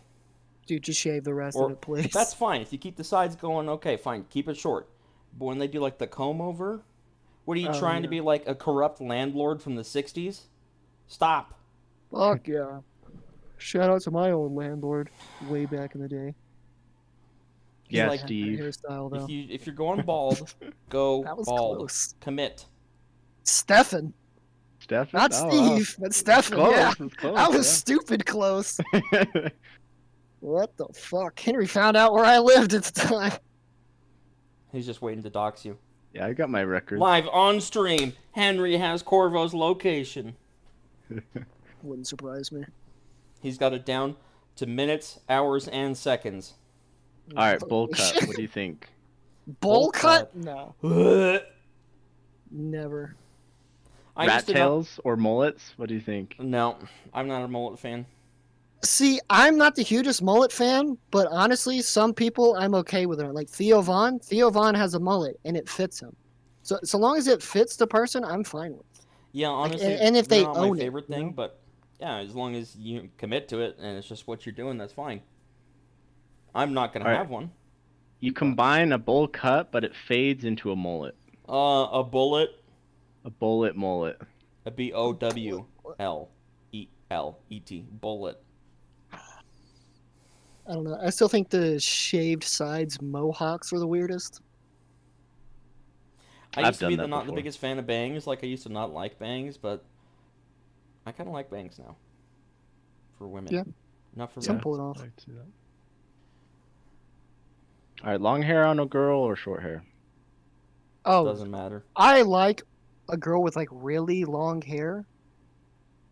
Dude, just shave the rest
or
of it, please.
that's fine. If you keep the sides going, okay, fine. Keep it short. But when they do like the comb over, what are you
Oh,
trying to
yeah.
be like a corrupt landlord from the '60s? Stop.
Fuck yeah. Shout out to my old landlord way back in the day. He
Yeah,
like
had that
Steve.
hairstyle though.
If you're going bald, go
That was
bald.
close.
Commit.
Stefan,
Stefan?
not
Oh, wow.
Steve, but Stefan.
Close.
Yeah,
It's close.
I was stupid close.
yeah.
What the fuck? Henry found out where I lived at the time.
He's just waiting to dox you.
Yeah, I got my record.
Live on stream, Henry has Corvo's location.
Wouldn't surprise me.
He's got it down to minutes, hours, and seconds.
All right, bowl cut. What do you think?
Bowl
Bowl
cut?
cut.
No,
I
never.
Rat
used to not-
tails or mullets? What do you think?
No, I'm not a mullet fan.
See, I'm not the hugest mullet fan, but honestly, some people I'm okay with it. Like Theo Vaughn. Theo Vaughn has a mullet and it fits him. So long as it fits the person, I'm fine with.
Yeah, honestly,
and if
they're
they
not
own
my
it,
favorite
you
thing,
know?
but yeah, as long as you commit to it and it's just what you're doing, that's fine. I'm not gonna
All right.
have one.
You combine a bowl cut, but it fades into a mullet.
A bullet,
A bullet mullet.
a BOWLELET, bullet.
I don't know. I still think the shaved sides mohawks are the weirdest.
I
I've
used to be
done that
not the
before.
biggest fan of bangs. Like I used to not like bangs, but I kind of like bangs now. For women,
Yeah.
not for
Some
men.
pull it off.
I like to see that. All right, long hair on a girl or short hair?
Oh,
Doesn't matter.
I like a girl with like really long hair,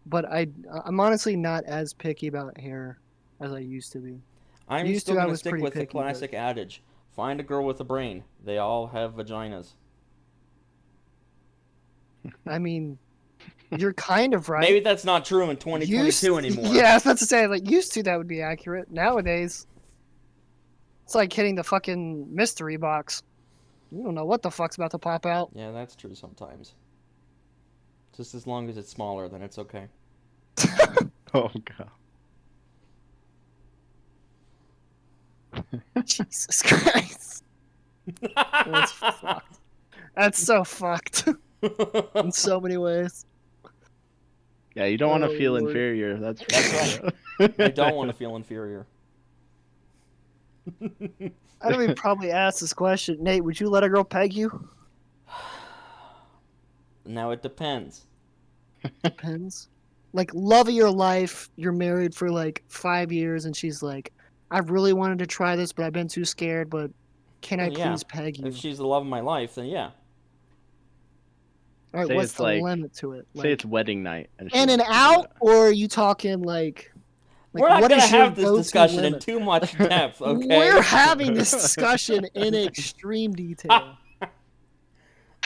but I'm honestly not as picky about hair as I used to be.
I'm
Used
still
to, I
gonna
was
stick
pretty
with the
picky, but-
classic adage: find a girl with a brain. They all have vaginas.
I mean, you're kind of right.
Maybe that's not true in 2022 anymore.
Yeah, I was about to say, like, used to that would be accurate. Nowadays, it's like hitting the fucking mystery box. You don't know what the fuck's about to pop out.
Yeah, that's true sometimes. Just as long as it's smaller, then it's okay.
Oh god.
Jesus Christ. That's fucked. That's so fucked in so many ways.
Yeah, you don't want
Oh,
to feel
Lord.
inferior. That's
That's
right.
I don't want to feel inferior.
I don't even probably ask this question. Nate, would you let a girl peg you?
Now it depends.
Depends. Like, love of your life, you're married for like 5 years, and she's like, I really wanted to try this, but I've been too scared, but can I
Well, yeah.
please peg you?
If she's the love of my life, then yeah.
All right,
Say
what's
it's
the
like-
limit to it?
Say
Like,
it's wedding night. And she
in and
wants to do
out,
that.
or are you talking like
We're not
what
gonna
is your
have this
go-to
discussion in
limit?
too much depth, okay?
We're having this discussion in extreme detail.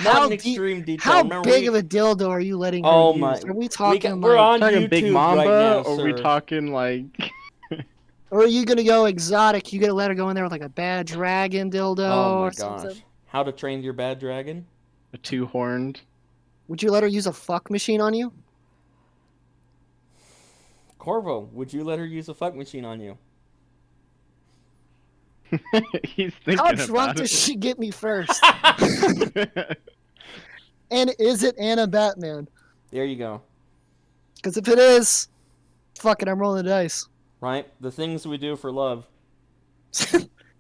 Not
How
in
deep-
extreme detail.
How
Remember,
big
we-
of a dildo are you letting her
Oh
use?
my-
Are we talking
we're
like,
on
Talking Big
YouTube
Mamba,
right now,
or are we
sir.
talking like
or are you gonna go exotic? You gonna let her go in there with like a bad dragon dildo
Oh my
or
gosh.
something?
How to Train Your Bad Dragon?
a two-horned?
Would you let her use a fuck machine on you?
Corvo, would you let her use a fuck machine on you?
He's thinking
How
about
drunk
it.
does she get me first? And is it Anna Batman?
There you go.
Because if it is, fuck it, I'm rolling the dice.
Right? The things we do for love.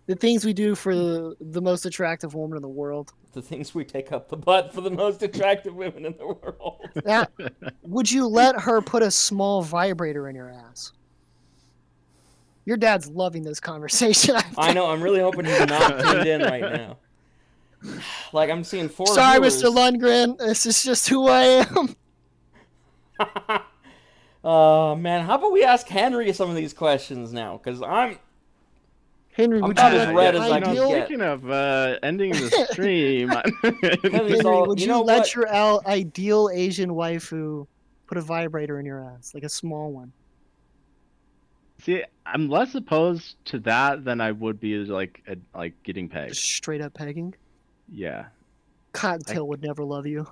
The things we do for the most attractive woman in the world.
The things we take up the butt for the most attractive women in the world.
Now, would you let her put a small vibrator in your ass? Your dad's loving this conversation.
I know, I'm really hoping he's not tuned in right now. Like, I'm seeing 4
Sorry,
viewers.
Mr. Lundgren. This is just who I am.
Oh, man. How about we ask Henry some of these questions now? Because
Henry,
I'm
would
about
you
as
let
red
your
as I can
ideal,
get.
Speaking of ending the stream,
Henry's
Henry,
all-
would
you
you
know
let
what?
your ideal Asian waifu put a vibrator in your ass, like a small one?
See, I'm less opposed to that than I would be like getting pegged.
Just straight up pegging.
Yeah.
Cottontail would never love you.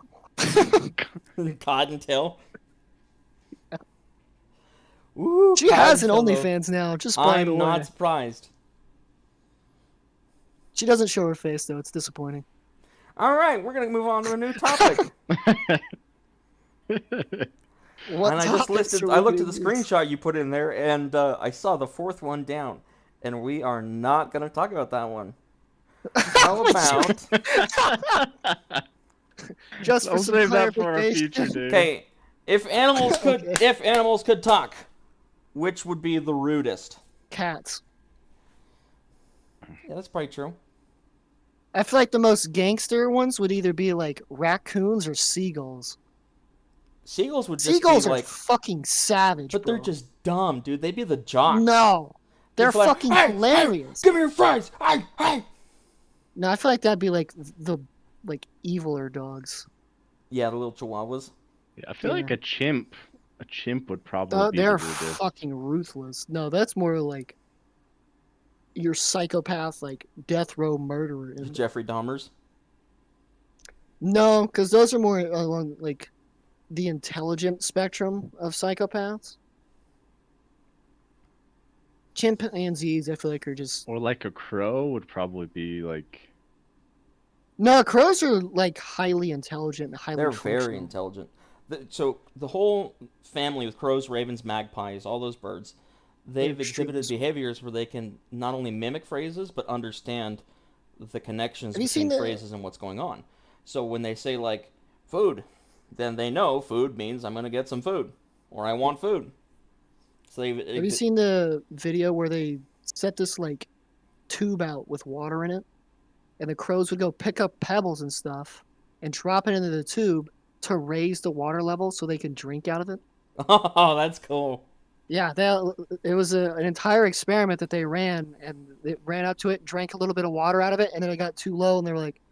Cottontail. Ooh,
She has an
Cottontail.
OnlyFans now, just by the
I'm
way.
not surprised.
She doesn't show her face though. It's disappointing.
All right, we're gonna move on to a new topic.
What
And I just
topics
listed.
are
I
we
looked at
gonna
the
use?
screenshot you put in there, and I saw the fourth one down. And we are not gonna talk about that one. How about?
Just for
I'll
some
save that for a future
clarification.
day.
Okay, if animals could,
Okay.
if animals could talk, which would be the rudest?
Cats.
Yeah, that's probably true.
I feel like the most gangster ones would either be like raccoons or seagulls.
Seagulls would just
Seagulls
be
are
like,
fucking savage,
but
bro.
they're just dumb, dude. They'd be the jocks.
No, they're
Just like,
fucking
"Hey, hey,
hilarious.
give me your fries. Hey, hey.
No, I feel like that'd be like the eviler dogs.
Yeah, the little chihuahuas.
Yeah, I feel like
Yeah.
a chimp would probably be
They're
the rudest.
fucking ruthless. No, that's more like your psychopath, like death row murderer.
Jeffrey Dahmers.
No, because those are more along like the intelligent spectrum of psychopaths. Chimpanzees, I feel like, are just
Or like a crow would probably be like.
no. Crows are like highly intelligent and highly
They're very
functional.
intelligent. So the whole family with crows, ravens, magpies, all those birds, they've exhibited
extremists.
behaviors where they can not only mimic phrases but understand the connections
Have you seen
between
the-
phrases and what's going on. So when they say like food, then they know food means I'm gonna get some food or I want food. So
Have you seen the video where they set this like tube out with water in it, and the crows would go pick up pebbles and stuff and drop it into the tube to raise the water level so they can drink out of it?
Oh, that's cool.
Yeah, it was an entire experiment that they ran, and they ran up to it, drank a little bit of water out of it, and then it got too low, and they were like,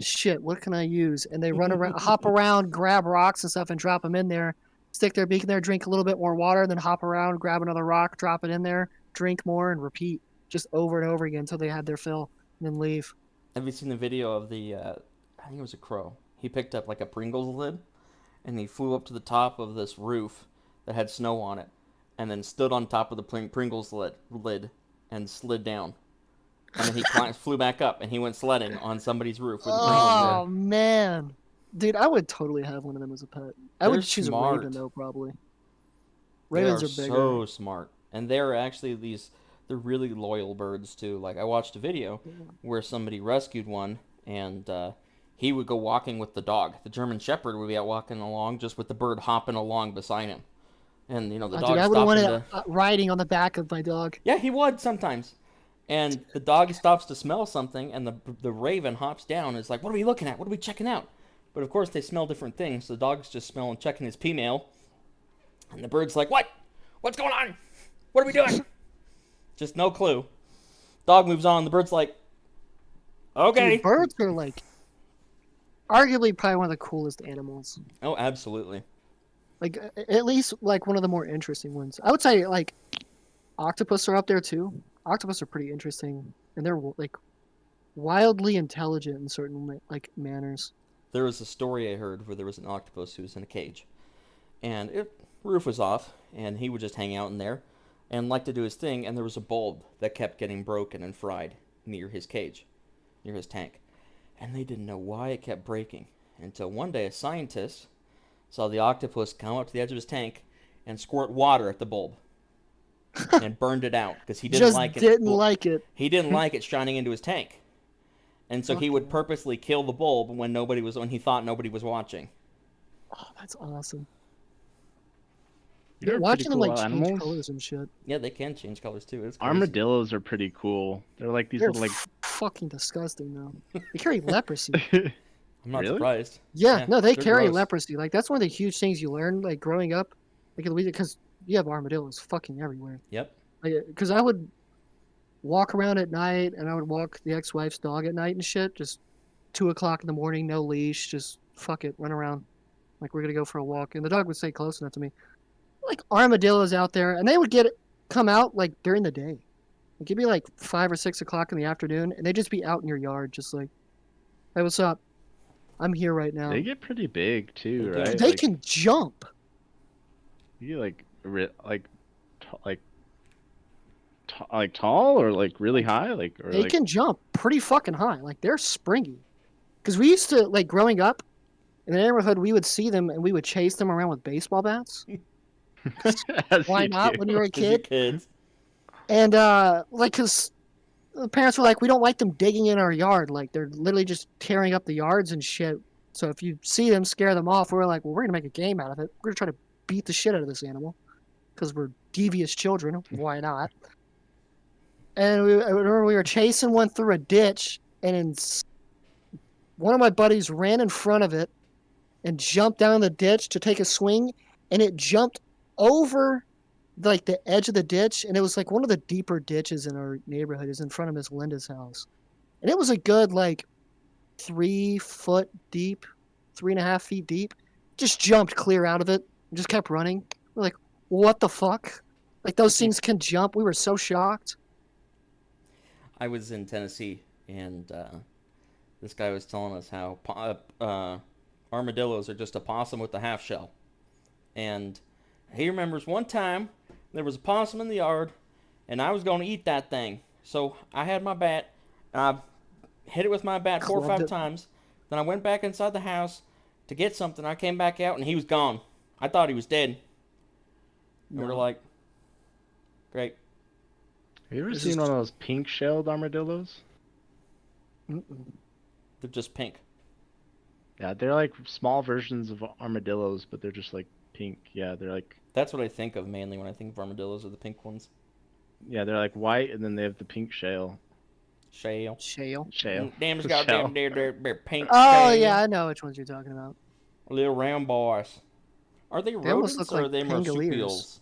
"Shit, what can I use?" And they run around, hop around, grab rocks and stuff, and drop them in there. Stick their beak in there, drink a little bit more water, and then hop around, grab another rock, drop it in there, drink more, and repeat just over and over again until they had their fill, and then leave.
Have you seen the video of the? I think it was a crow. He picked up like a Pringles lid, and he flew up to the top of this roof that had snow on it, and then stood on top of the Pringles lid and slid down. And then he flew back up, and he went sledding on somebody's roof with a Pringles lid.
Oh man, dude, I would totally have one of them as a pet. I
They're
would choose a raven
smart.
though, probably.
They
Ravens
are
are bigger.
so smart, and they're actually they're really loyal birds too. Like I watched a video where somebody rescued one, and he would go walking with the dog. The German Shepherd would be out walking along just with the bird hopping along beside him, and the
Oh,
dog
dude, I would
stopped
want
him
it
to.
riding on the back of my dog.
Yeah, he would sometimes. And the dog stops to smell something, and the raven hops down and is like, "What are we looking at? What are we checking out?" But of course, they smell different things. The dog's just smelling, checking his P-mail, and the bird's like, "What? What's going on? What are we doing?" Just no clue. Dog moves on. The bird's like, "Okay."
Dude, birds are like arguably probably one of the coolest animals.
Oh, absolutely.
Like at least like one of the more interesting ones. I would say like octopus are up there too. Octopus are pretty interesting, and they're like wildly intelligent in certain like manners.
There was a story I heard where there was an octopus who was in a cage, and roof was off, and he would just hang out in there, and like to do his thing. And there was a bulb that kept getting broken and fried near his cage, near his tank, and they didn't know why it kept breaking until one day a scientist saw the octopus come up to the edge of his tank and squirt water at the bulb and burned it out because he didn't
Just
like it.
didn't like it.
He didn't like it shining into his tank. And so he would
Okay.
purposely kill the bulb when he thought nobody was watching.
Oh, that's awesome.
They're
Watching them
pretty
like
cool
change
animals.
colors and shit.
Yeah, they can change colors too. It's crazy.
Armadillos are pretty cool. They're like these
They're
little like.
fucking disgusting though. They carry leprosy.
I'm not
Really?
surprised.
Yeah,
Yeah,
no, they
they're
carry
gross.
leprosy. Like that's one of the huge things you learn like growing up, like because you have armadillos fucking everywhere.
Yep.
Like, because I would walk around at night, and I would walk the ex-wife's dog at night and shit. Just 2 o'clock in the morning, no leash, just fuck it, run around. Like we're gonna go for a walk, and the dog would stay close enough to me. Like armadillos out there, and they would get come out like during the day. It could be like 5 or 6 o'clock in the afternoon, and they just be out in your yard, just like, "Hey, what's up? I'm here right now."
They get pretty big too,
They do.
right?
They
Like,
can jump.
you like tall or like really high, like or
They
like.
can jump pretty fucking high. Like they're springy. Because we used to like growing up in the neighborhood, we would see them and we would chase them around with baseball bats.
As
Why
you
not?
do.
When you were a
'Cause you're
kid,
kids.
and like, cause the parents were like, we don't like them digging in our yard. Like they're literally just tearing up the yards and shit. So if you see them, scare them off. We're like, well, we're gonna make a game out of it. We're gonna try to beat the shit out of this animal, because we're devious children. Why not? And I remember we were chasing one through a ditch, and one of my buddies ran in front of it and jumped down the ditch to take a swing, and it jumped over like the edge of the ditch, and it was like one of the deeper ditches in our neighborhood is in front of Miss Linda's house, and it was a good like 3 foot deep, 3.5 feet deep. Just jumped clear out of it and just kept running. We're like, what the fuck? Like those things can jump. We were so shocked.
I was in Tennessee, and this guy was telling us how armadillos are just a possum with a half shell. And he remembers one time there was a possum in the yard, and I was going to eat that thing. So I had my bat, and I hit it with my bat 4 or
Clubbed
5
it.
times. Then I went back inside the house to get something. I came back out, and he was gone. I thought he was dead. And we were
No.
like, great.
Have you ever
This
seen
is-
one of those pink-shelled armadillos?
Mm-mm.
They're just pink.
Yeah, they're like small versions of armadillos, but they're just like pink. Yeah, they're like
That's what I think of mainly when I think of armadillos, are the pink ones.
they're like white, and then they have the pink shell.
Shale.
Shale.
Shell.
Damn,
The
goddamn,
shell.
they're pink.
Oh
shale.
yeah, I know which ones you're talking about.
Little round boys. Are they
They almost
rodents
look
or are
like
they
pangoliers.
marsupials?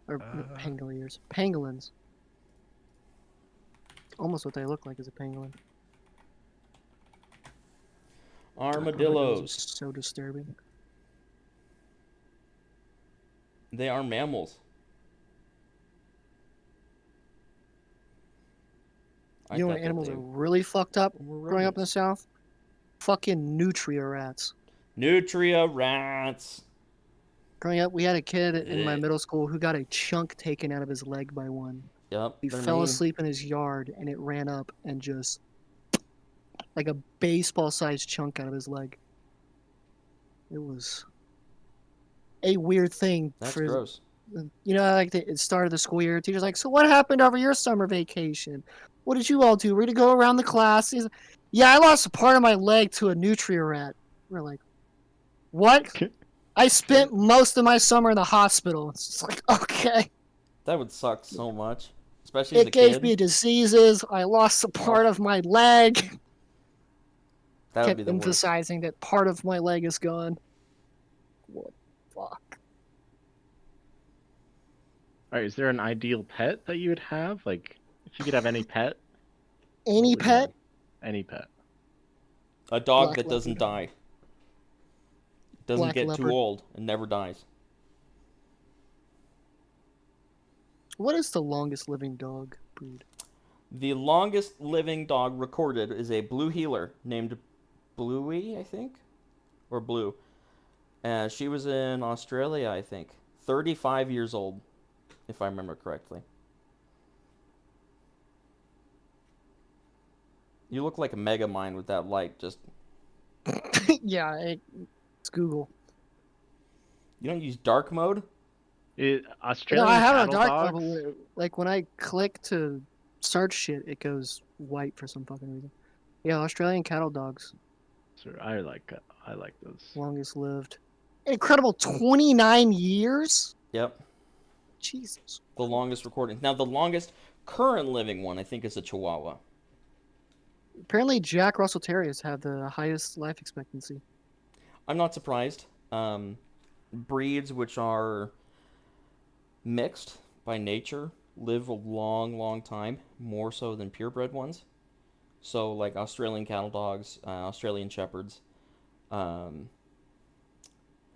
Or pangoliers. Pangolins. Almost what they look like is a pangolin. Armadillos are
Armadillos.
so disturbing.
They are mammals.
You know
thought
what
that
animals
they
are really fucked up
were
growing up in the
rodents.
South? Fucking nutria rats.
Nutria rats.
Growing up, we had a kid in my
Ugh.
middle school who got a chunk taken out of his leg by one.
Yep.
He
they're
fell
mean.
asleep in his yard and it ran up and just like a baseball-sized chunk out of his leg. It was a weird thing
That's
for
gross.
you know, like the start of the school year. Teacher's like, "So what happened over your summer vacation? What did you all do? We're gonna go around the class." He's like, "Yeah, I lost a part of my leg to a nutria rat." We're like, "What?" I spent most of my summer in the hospital. It's just like, okay.
That would suck so much. Especially as a
It gave
kid.
me diseases. I lost a part of my leg.
That would
Kept
be the worst.
emphasizing that part of my leg is gone. What the fuck?
All right, is there an ideal pet that you would have? Like, if you could have any pet,
Any
what would you
pet?
have? Any pet.
A dog
Black
that doesn't
leopard.
die. Doesn't
Black
get
leopard.
too old and never dies.
What is the longest living dog breed?
The longest living dog recorded is a blue heeler named Bluey, I think, or Blue. She was in Australia, I think. 35 years old, if I remember correctly. You look like a Megamind with that light. Just
Yeah, it's Google.
you don't use dark mode.
Australian
I have a
cattle
dark
dogs.
level where, like, when I click to search shit, it goes white for some fucking reason. Yeah, Australian cattle dogs,
I like those.
longest lived. An incredible 29 years?
Yep,
Jesus.
the longest recording. Now the longest current living one, I think, is a Chihuahua.
Apparently, Jack Russell Terriers have the highest life expectancy.
I'm not surprised. Breeds which are mixed by nature live a long, long time, more so than purebred ones. So, like Australian cattle dogs, Australian shepherds.
How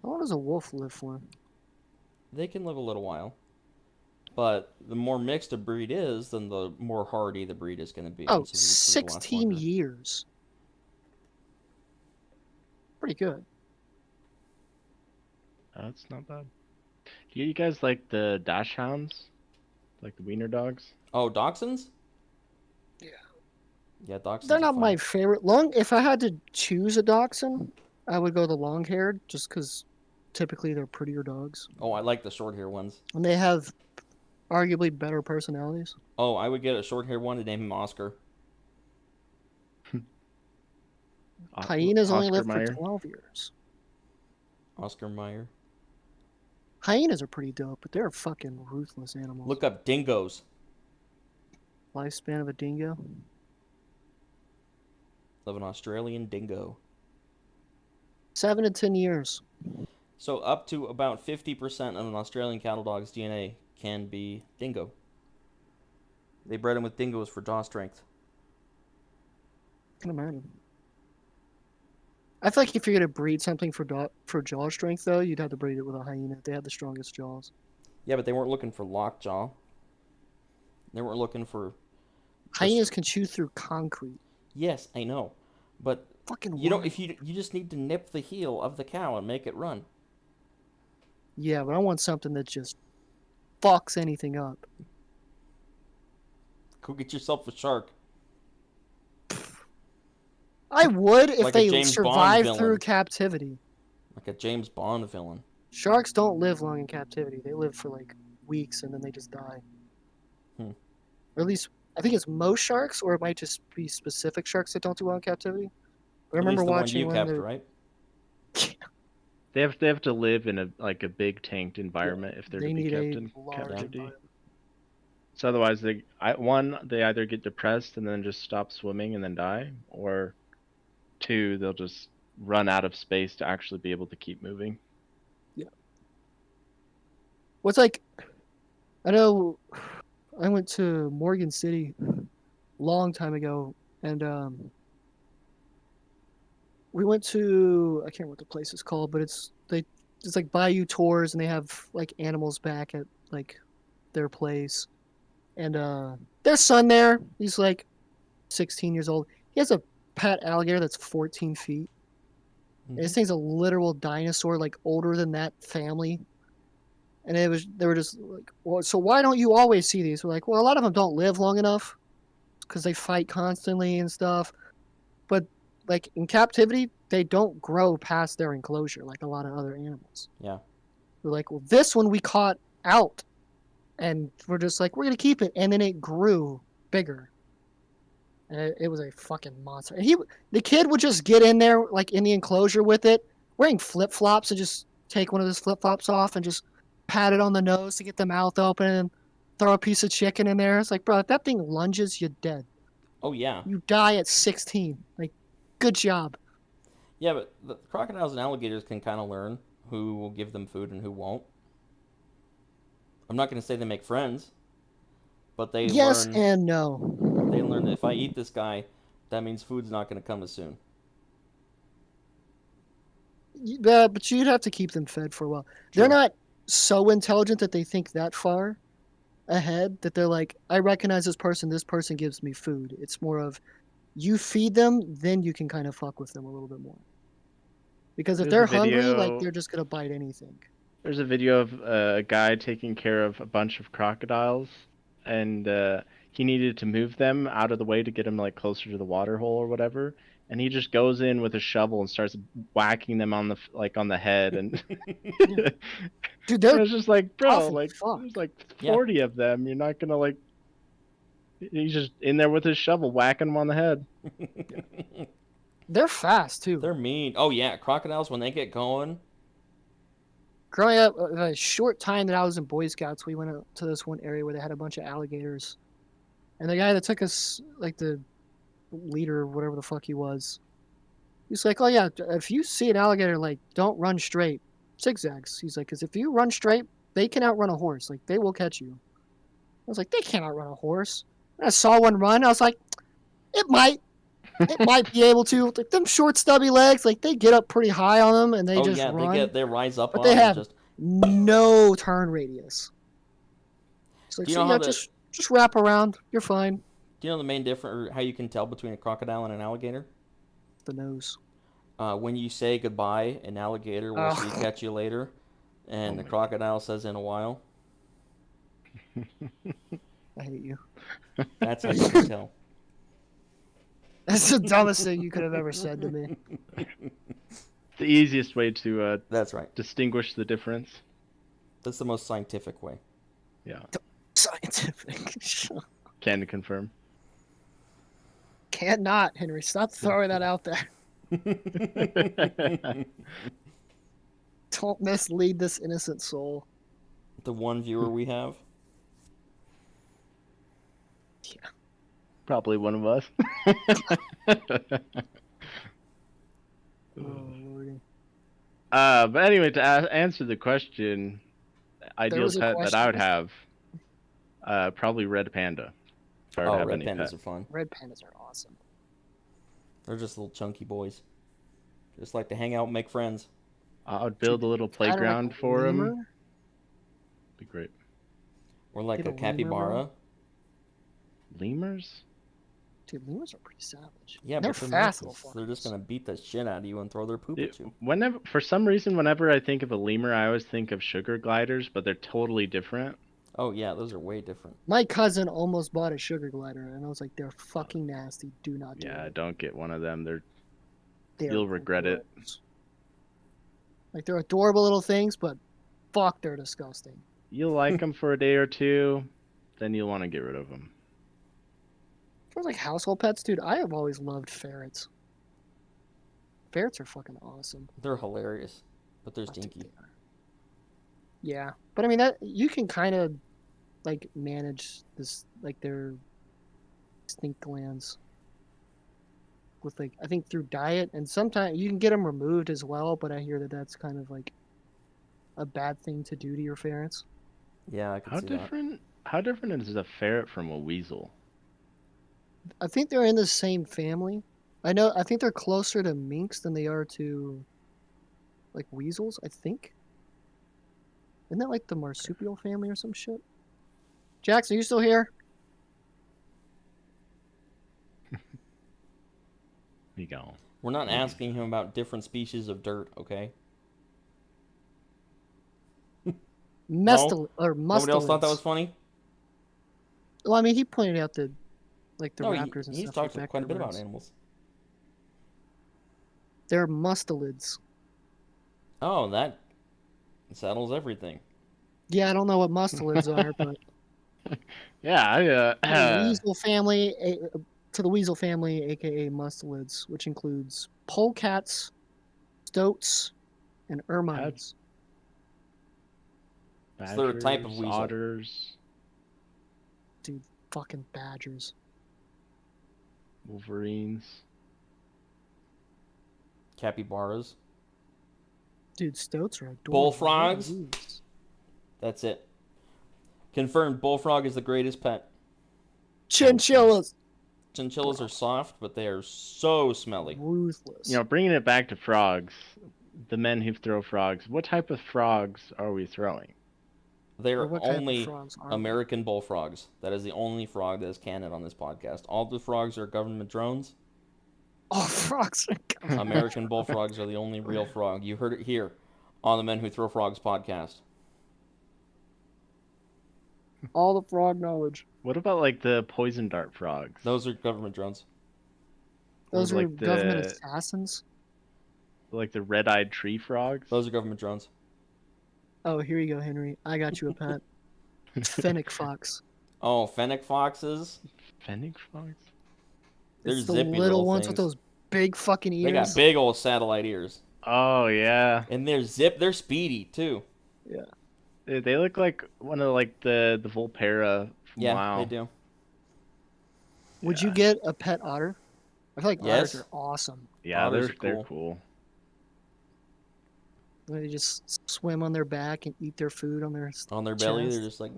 long does a wolf live for?
they can live a little while. But the more mixed a breed is, then the more hardy the breed is going to be.
Oh,
And so the breed will last
16
longer.
years. Pretty good.
That's not bad. Do you guys like the dash hounds? Like the wiener dogs?
Oh, dachshunds?
Yeah.
Yeah, dachshunds
They're
are
not
fun.
my favorite. If I had to choose a dachshund, I would go the long-haired, just because typically they're prettier dogs.
Oh, I like the short hair ones.
And they have arguably better personalities.
Oh, I would get a short hair one and name him Oscar.
Hyenas only
Oscar
live
Mayer.
for 12 years.
Oscar Mayer.
Hyenas are pretty dope, but they're fucking ruthless animals.
Look up dingoes.
Lifespan of a dingo?
Of an Australian dingo.
7 to 10 years.
So up to about 50% of an Australian cattle dog's DNA can be dingo. They bred them with dingoes for jaw strength.
I can imagine. I feel like if you're gonna breed something for jaw strength, though, you'd have to breed it with a hyena. They have the strongest jaws.
Yeah, but they weren't looking for lockjaw. They weren't looking for...
Hyenas can chew through concrete.
Yes, I know. But
Fucking
you don't.
wild.
If you just need to nip the heel of the cow and make it run.
Yeah, but I want something that just fucks anything up.
Go get yourself a shark.
I would if
Like a
they
James Bond
survived through
villain.
captivity.
Like a James Bond villain.
Sharks don't live long in captivity. They live for like weeks and then they just die.
Hmm.
Or at least, I think it's most sharks, or it might just be specific sharks that don't do well in captivity. But I
At least
remember
the
watching
one you
one.
kept, right?
They have to live in a big tanked environment if they're
They
to be
need
kept
a
in
large
captivity.
environment.
So otherwise, they either get depressed and then just stop swimming and then die, or two, they'll just run out of space to actually be able to keep moving.
What's like, I know I went to Morgan City a long time ago, and we went to, I can't remember what the place is called, but it's like Bayou tours, and they have like animals back at like their place. And their son there, he's like 16 years old. He has a pet alligator that's 14 feet. And this thing's a literal dinosaur, like older than that family. And they were just like, well, so why don't you always see these? We're like, well, a lot of them don't live long enough because they fight constantly and stuff. But like in captivity, they don't grow past their enclosure like a lot of other animals.
Yeah.
We're like, well, this one we caught out, and we're just like, we're gonna keep it, and then it grew bigger. And it was a fucking monster. And the kid would just get in there like in the enclosure with it, wearing flip flops, and just take one of his flip flops off and just pat it on the nose to get the mouth open and throw a piece of chicken in there. It's like, bro, if that thing lunges, you're dead.
Oh yeah.
You die at 16. Like, good job.
Yeah, but the crocodiles and alligators can kind of learn who will give them food and who won't. I'm not going to say they make friends, but they
Yes
learn.
and no.
They learn that if I eat this guy, that means food's not going to come as soon.
Yeah, but you'd have to keep them fed for a while. They're not so intelligent that they think that far ahead, that they're like, I recognize this person gives me food. It's more of, you feed them, then you can kind of fuck with them a little bit more. Because if
There's
they're
a
hungry,
video-
like, they're just going to bite anything.
There's a video of a guy taking care of a bunch of crocodiles, and he needed to move them out of the way to get them like closer to the water hole or whatever. And he just goes in with a shovel and starts whacking them on the head, and
Dude,
I
they're
was just like, bro,
tough as
like
fuck.
there's like
Yeah.
40 of them. You're not gonna like. He's just in there with his shovel, whacking them on the head.
they're fast too.
They're mean. Oh yeah, crocodiles when they get going.
Growing up, a short time that I was in Boy Scouts, we went out to this one area where they had a bunch of alligators, and the guy that took us, like the leader, whatever the fuck he was, he's like, "Oh yeah, if you see an alligator, like, don't run straight, zigzags." He's like, "Cause if you run straight, they can outrun a horse. Like, they will catch you." I was like, "They can't outrun a horse." And I saw one run. I was like, "It might." It might be able to. Like, them short, stubby legs, like they get up pretty high on them and they
oh
just
yeah,
run.
they rise up
But
on
they
them and
have
just
no turn radius. It's like,
Do you
so
know
yeah,
how the-
just wrap around. You're fine.
Do you know the main difference, or how you can tell between a crocodile and an alligator?
The nose.
When you say goodbye, an alligator will see
Oh.
catch you later, and
Oh
the
my
crocodile says in a while.
I hate you.
That's how you can tell.
That's the dumbest thing you could have ever said to me.
The easiest way to
That's right.
distinguish the difference.
That's the most scientific way.
Yeah,
Scientific.
can confirm.
Can't not, Henry. Stop throwing that out there. Don't mislead this innocent soul.
The one viewer we have.
Probably one of us.
Oh, Lordy.
But anyway, to answer the question, ideal
was a
pet that I would
question.
have, probably red panda. If I were to
Oh,
have
red
any
pandas
pet.
are fun.
Red pandas are awesome.
They're just little chunky boys. Just like to hang out and make friends.
I would build a little
I don't like
playground
a
for them.
lemur.
Be great.
Or like
Get
a
a lemur, bro.
capybara.
Lemurs?
Dude, lemurs are pretty savage.
Yeah,
they're
but they're
fast
monkeys.
little
They're just
fuckers.
gonna beat the shit out of you and throw their poop at you.
Whenever, for some reason, whenever I think of a lemur, I always think of sugar gliders, but they're totally different.
Oh yeah, those are way different.
My cousin almost bought a sugar glider, and I was like, they're fucking nasty. Do not do
Yeah,
it.
don't get one of them.
They're
you'll regret it.
gross. Like, they're adorable little things, but fuck, they're disgusting.
You'll like them for a day or two, then you'll want to get rid of them.
For like household pets, dude, I have always loved ferrets. Ferrets are fucking awesome.
They're hilarious, but they're
Oh, dude,
stinky.
they are. Yeah, but I mean that you can kind of like manage this, like their stink glands with, like, I think through diet, and sometimes you can get them removed as well. But I hear that that's kind of like a bad thing to do to your ferrets.
Yeah, I can
How
see that.
different? How different is a ferret from a weasel?
I think they're in the same family. I think they're closer to minks than they are to like weasels, I think. Isn't that like the marsupial family or some shit? Jackson, are you still here?
You go.
We're not asking him about different species of dirt, okay?
Nobody
Nobody else thought that was funny?
Well, I mean, he pointed out the
No,
raptors and
he's
stuff.
talked
like
quite a bit about
vector birds.
animals.
They're mustelids.
Oh, that settles everything.
Yeah, I don't know what mustelids are, but
Yeah,
the weasel family, to the weasel family, aka mustelids, which includes polecats, stoats, and ermines.
So they're a type of
badgers,
weasel.
otters,
Fucking badgers.
wolverines.
Capybaras.
Dude, stoats are adorable.
Bullfrogs?
Jeez.
That's it. Confirmed, bullfrog is the greatest pet.
Chinchillas.
Chinchillas are soft, but they are so smelly.
Ruthless.
You know, bringing it back to frogs, the men who throw frogs. What type of frogs are we throwing?
They're
Or what type of
only
frogs are they?
American bullfrogs. That is the only frog that is canon on this podcast. All the frogs are government drones.
Oh, frogs are
American bullfrogs are the only real frog. You heard it here on the Men Who Throw Frogs podcast.
all the frog knowledge.
What about like the poison dart frogs?
Those are government drones.
Those
Or
are
like
government
the-
assassins.
Like the red-eyed tree frogs?
Those are government drones.
Oh, here you go, Henry. I got you a pet. It's fennec fox.
Oh, fennec foxes.
Fennec frogs?
They're
It's the
zippy
little ones with
things.
those big fucking ears.
They got big old satellite ears.
Oh yeah.
And they're they're speedy too.
They look like one of like the Volpera from
Yeah,
WoW.
they do.
Would you
Yeah.
get a pet otter? I feel like
Yes.
otters are awesome.
Yeah,
Otters
they're
are
cool.
They just swim on their back and eat their food on their.
On their belly,
Chest.
they're just like,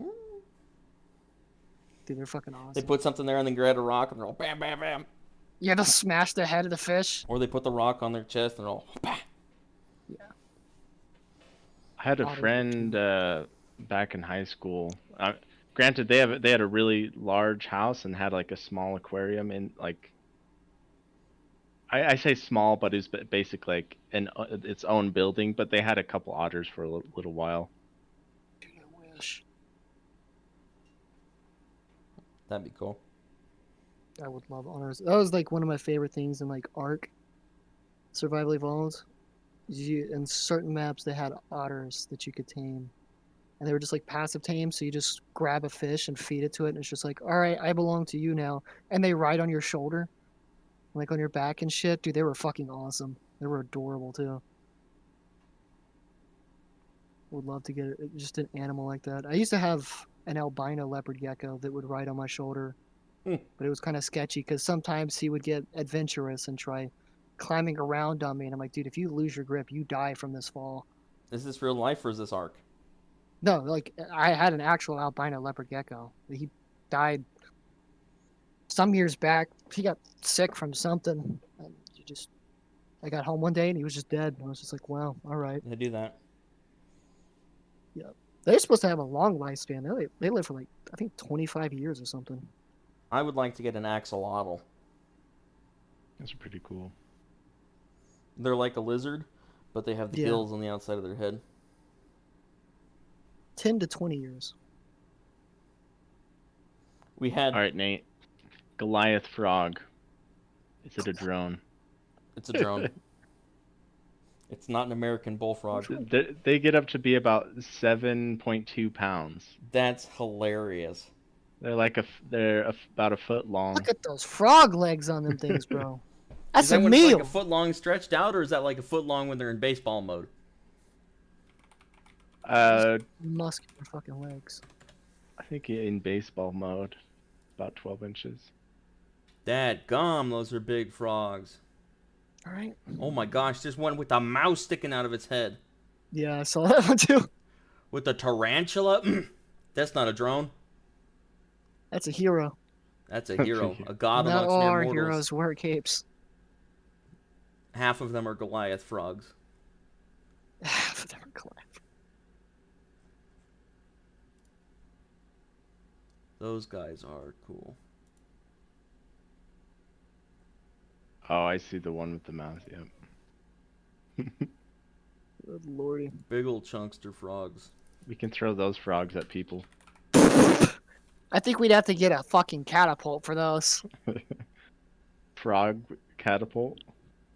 Dude, they're fucking
they
awesome.
put something there and then grab a rock and they're all bam, bam, bam.
Yeah, they'll smash the head of the fish.
Or they put the rock on their chest and they're all bah.
I had a
Otters are
friend
cute.
back in high school. Granted, they had a really large house and had like a small aquarium in like I say small, but it's basically like its own building. But they had a couple otters for a little while.
Dude, I wish.
That'd be cool.
I would love otters. That was like one of my favorite things in like Ark, Survival Evolved. In certain maps, they had otters that you could tame, and they were just like passive tame. So you just grab a fish and feed it to it, and it's just like, all right, I belong to you now. And they ride on your shoulder, like on your back and shit. Dude, they were fucking awesome. They were adorable too. Would love to get just an animal like that. I used to have an albino leopard gecko that would ride on my shoulder,
Hmm.
but it was kind of sketchy because sometimes he would get adventurous and try climbing around on me, and I'm like, dude, if you lose your grip, you die from this fall.
Is this real life or is this Ark?
No, like I had an actual albino leopard gecko. He died some years back. He got sick from something. And I got home one day and he was just dead. I was just like, wow, all right.
They do that.
They're supposed to have a long lifespan. They live for like I think 25 years or something.
I would like to get an axolotl.
Those are pretty cool.
They're like a lizard, but they have the
Yeah.
gills on the outside of their head.
10 to 20 years.
We had
All right, Nate. Goliath frog. Is it a drone?
it's a drone. It's not an American bullfrog.
They get up to be about 7.2 pounds.
That's hilarious.
They're like about a foot long.
Look at those frog legs on them things, bro. That's
Is that
a
when it's
meal.
like a foot long stretched out, or is that like a foot long when they're in baseball mode?
Muscular fucking legs.
I think in baseball mode, about 12 inches.
Dad gum, those are big frogs.
All right.
Oh my gosh, there's one with a mouse sticking out of its head.
Yeah, I saw that one too.
With the tarantula? That's not a drone.
That's a hero.
That's a hero. A god
Not
amongst
all
mere
our
mortals.
heroes wear capes.
Half of them are Goliath frogs.
Half of them are Goliath.
Those guys are cool.
Oh, I see the one with the mouse. Yep.
Good lordy.
Big ol' chunkster frogs.
We can throw those frogs at people.
I think we'd have to get a fucking catapult for those.
Frog catapult.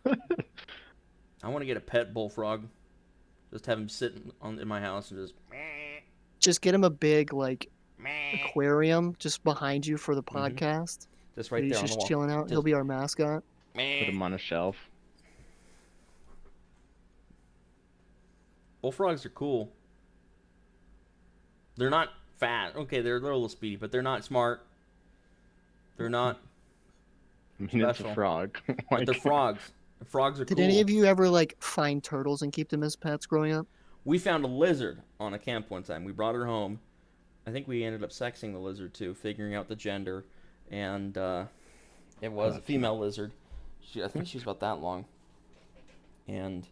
I want to get a pet bullfrog. Just have him sitting in my house and just...
Just get him a big like aquarium just behind you for the podcast.
Just right
He's
there on the
just
wall.
chilling out. He'll be our mascot.
Put him on a shelf.
Bullfrogs are cool. They're not fat. Okay, they're a little speedy, but they're not smart. They're not...
I mean, it's
Special.
a frog.
But they're frogs. Frogs are
Did
cool.
any of you ever like find turtles and keep them as pets growing up?
We found a lizard on a camp one time. We brought her home. I think we ended up sexing the lizard too, figuring out the gender, and it was a female lizard. I think she was about that long, and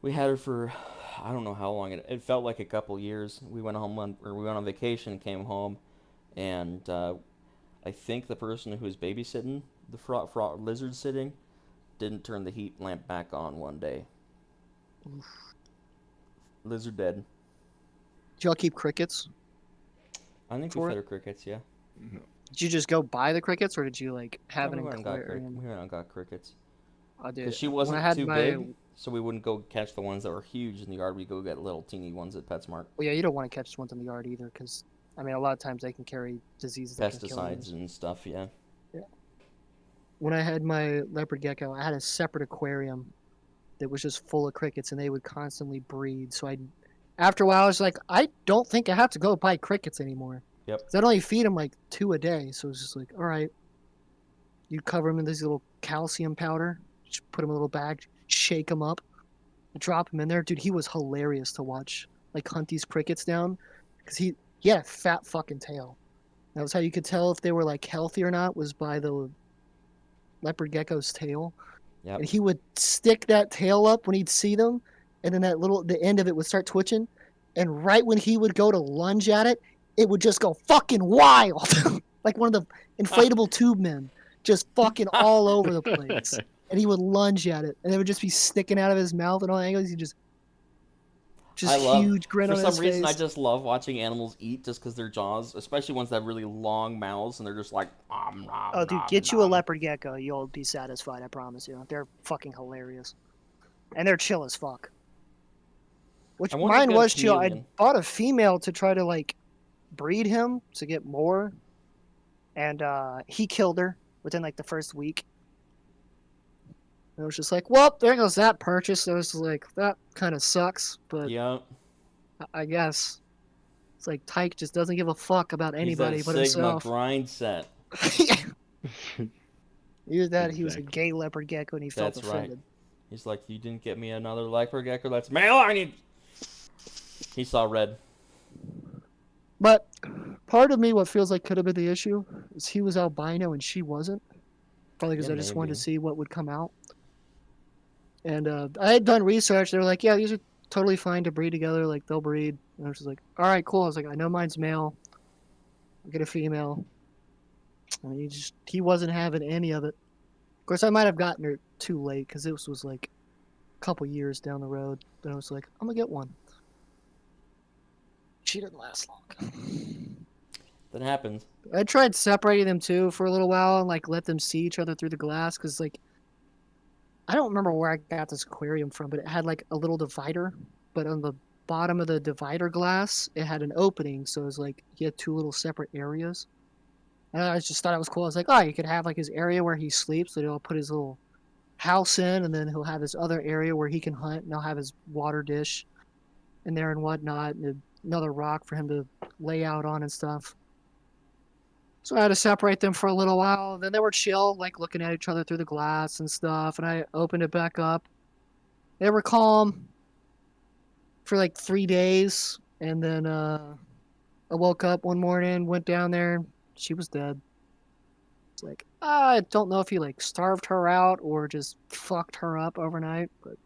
we had her for I don't know how long. It felt like a couple years. We went on vacation, came home, and I think the person who was babysitting the lizard sitting didn't turn the heat lamp back on one day.
Oof.
Lizard dead.
Did y'all keep crickets?
I think
For
we
it?
fed her crickets, yeah.
Did you just go buy the crickets, or did you like have
we
an
went and got
aquarium?
we went and got crickets.
I did.
Because she
When I
wasn't
had
too
my-
big, so we wouldn't go catch the ones that were huge in the yard. We'd go get little teeny ones at PetSmart.
Well, yeah, you don't want to catch ones in the yard either, because I mean, a lot of times they can carry diseases that can kill you.
Pesticides and stuff, yeah.
When I had my leopard gecko, I had a separate aquarium that was just full of crickets, and they would constantly breed. So after a while, I was like, I don't think I have to go buy crickets anymore.
Yep.
'Cause I'd only feed them like 2 a day, so it was just like, all right. You cover them in this little calcium powder, just put them in a little bag, shake them up, drop him in there. Dude, he was hilarious to watch. Like hunt these crickets down, because he had a fat fucking tail. That was how you could tell if they were like healthy or not, was by the leopard gecko's tail.
Yep.
And he would stick that tail up when he'd see them, and then the end of it would start twitching, and right when he would go to lunge at it, it would just go fucking wild, like one of the inflatable tube men, just fucking all over the place. And he would lunge at it, and it would just be sticking out of his mouth and all angles. He just huge grin on his face.
For some reason, I just love watching animals eat just because their jaws, especially ones that have really long mouths, and they're just like,
Oh, dude, get you a leopard gecko. You'll be satisfied, I promise you. They're fucking hilarious. And they're chill as fuck. Which
I wanted to
mine
get a
was chill. I
chameleon.
bought a female to try to, like, breed him to get more. And he killed her within, like, the first week.
And it was just like, well, there goes that purchase. So it was like, that kind of sucks, but
yeah.
I guess it's like Tyke just doesn't give a fuck about anybody
He's
but
that Sigma
himself.
grind set.
Either that, he was a
Gay leopard gecko and he felt
That's right.
offended.
He's like, you didn't get me another leopard gecko. That's male. I need. He saw red.
But part of me, what feels like could have been the issue, is he was albino and she wasn't. Probably because
Yeah,
I just wanted
maybe.
to see what would come out. And I had done research. They were like, yeah, these are totally fine to breed together. Like, they'll breed. And I was just like, all right, cool. I was like, I know mine's male. I'll get a female. And he wasn't having any of it. Of course, I might have gotten her too late because this was like a couple years down the road. Then I was like, I'm going to get one. She didn't last long.
That happens.
I tried separating them too for a little while and like let them see each other through the glass because like I don't remember where I got this aquarium from, but it had like a little divider, but on the bottom of the divider glass it had an opening, so it was like you had two little separate areas. And I just thought it was cool. I was like, oh, you could have like his area where he sleeps, so he'll put his little house in, and then he'll have his other area where he can hunt, and he'll have his water dish in there and whatnot, and another rock for him to lay out on and stuff. So I had to separate them for a little while. Then they were chill, like looking at each other through the glass and stuff. And I opened it back up. They were calm for like 3 days. And then I woke up one morning, went down there. She was dead. It's like, I don't know if he like starved her out or just fucked her up overnight, but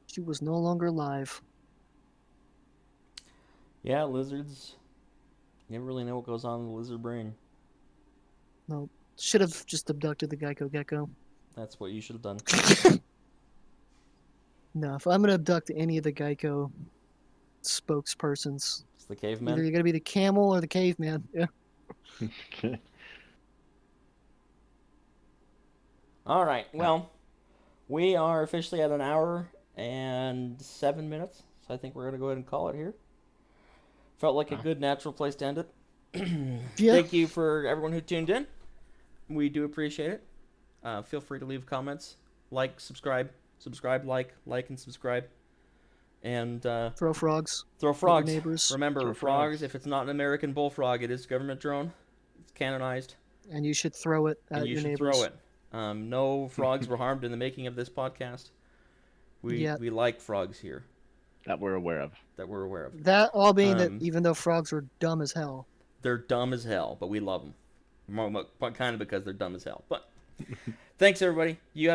she was no longer alive.
Yeah, lizards. You never really know what goes on in the lizard brain.
No, should have just abducted the Geico gecko.
That's what you should have done.
No, if I'm gonna abduct any of the Geico spokespersons,
It's the
either
caveman.
you're gonna be the camel or the caveman. Yeah.
Okay.
All right. Well, we are officially at an hour and 7 minutes, so I think we're gonna go ahead and call it here. Felt like a good natural place to end it.
Yeah.
Thank you for everyone who tuned in. We do appreciate it. Feel free to leave comments, like, subscribe, like, and subscribe, and
Throw frogs.
throw
at your
frogs.
neighbors,
Remember,
Throw
frogs.
frogs.
If it's not an American bullfrog, it is government drone. It's canonized,
and you should throw it at
and you
your
should
neighbors.
throw it. No frogs were harmed in the making of this podcast. We like frogs here
That we're aware of.
that we're aware of.
That all being that
Um,
even though frogs are dumb as hell.
They're dumb as hell, but we love them. Kind of because they're dumb as hell. But thanks everybody. You have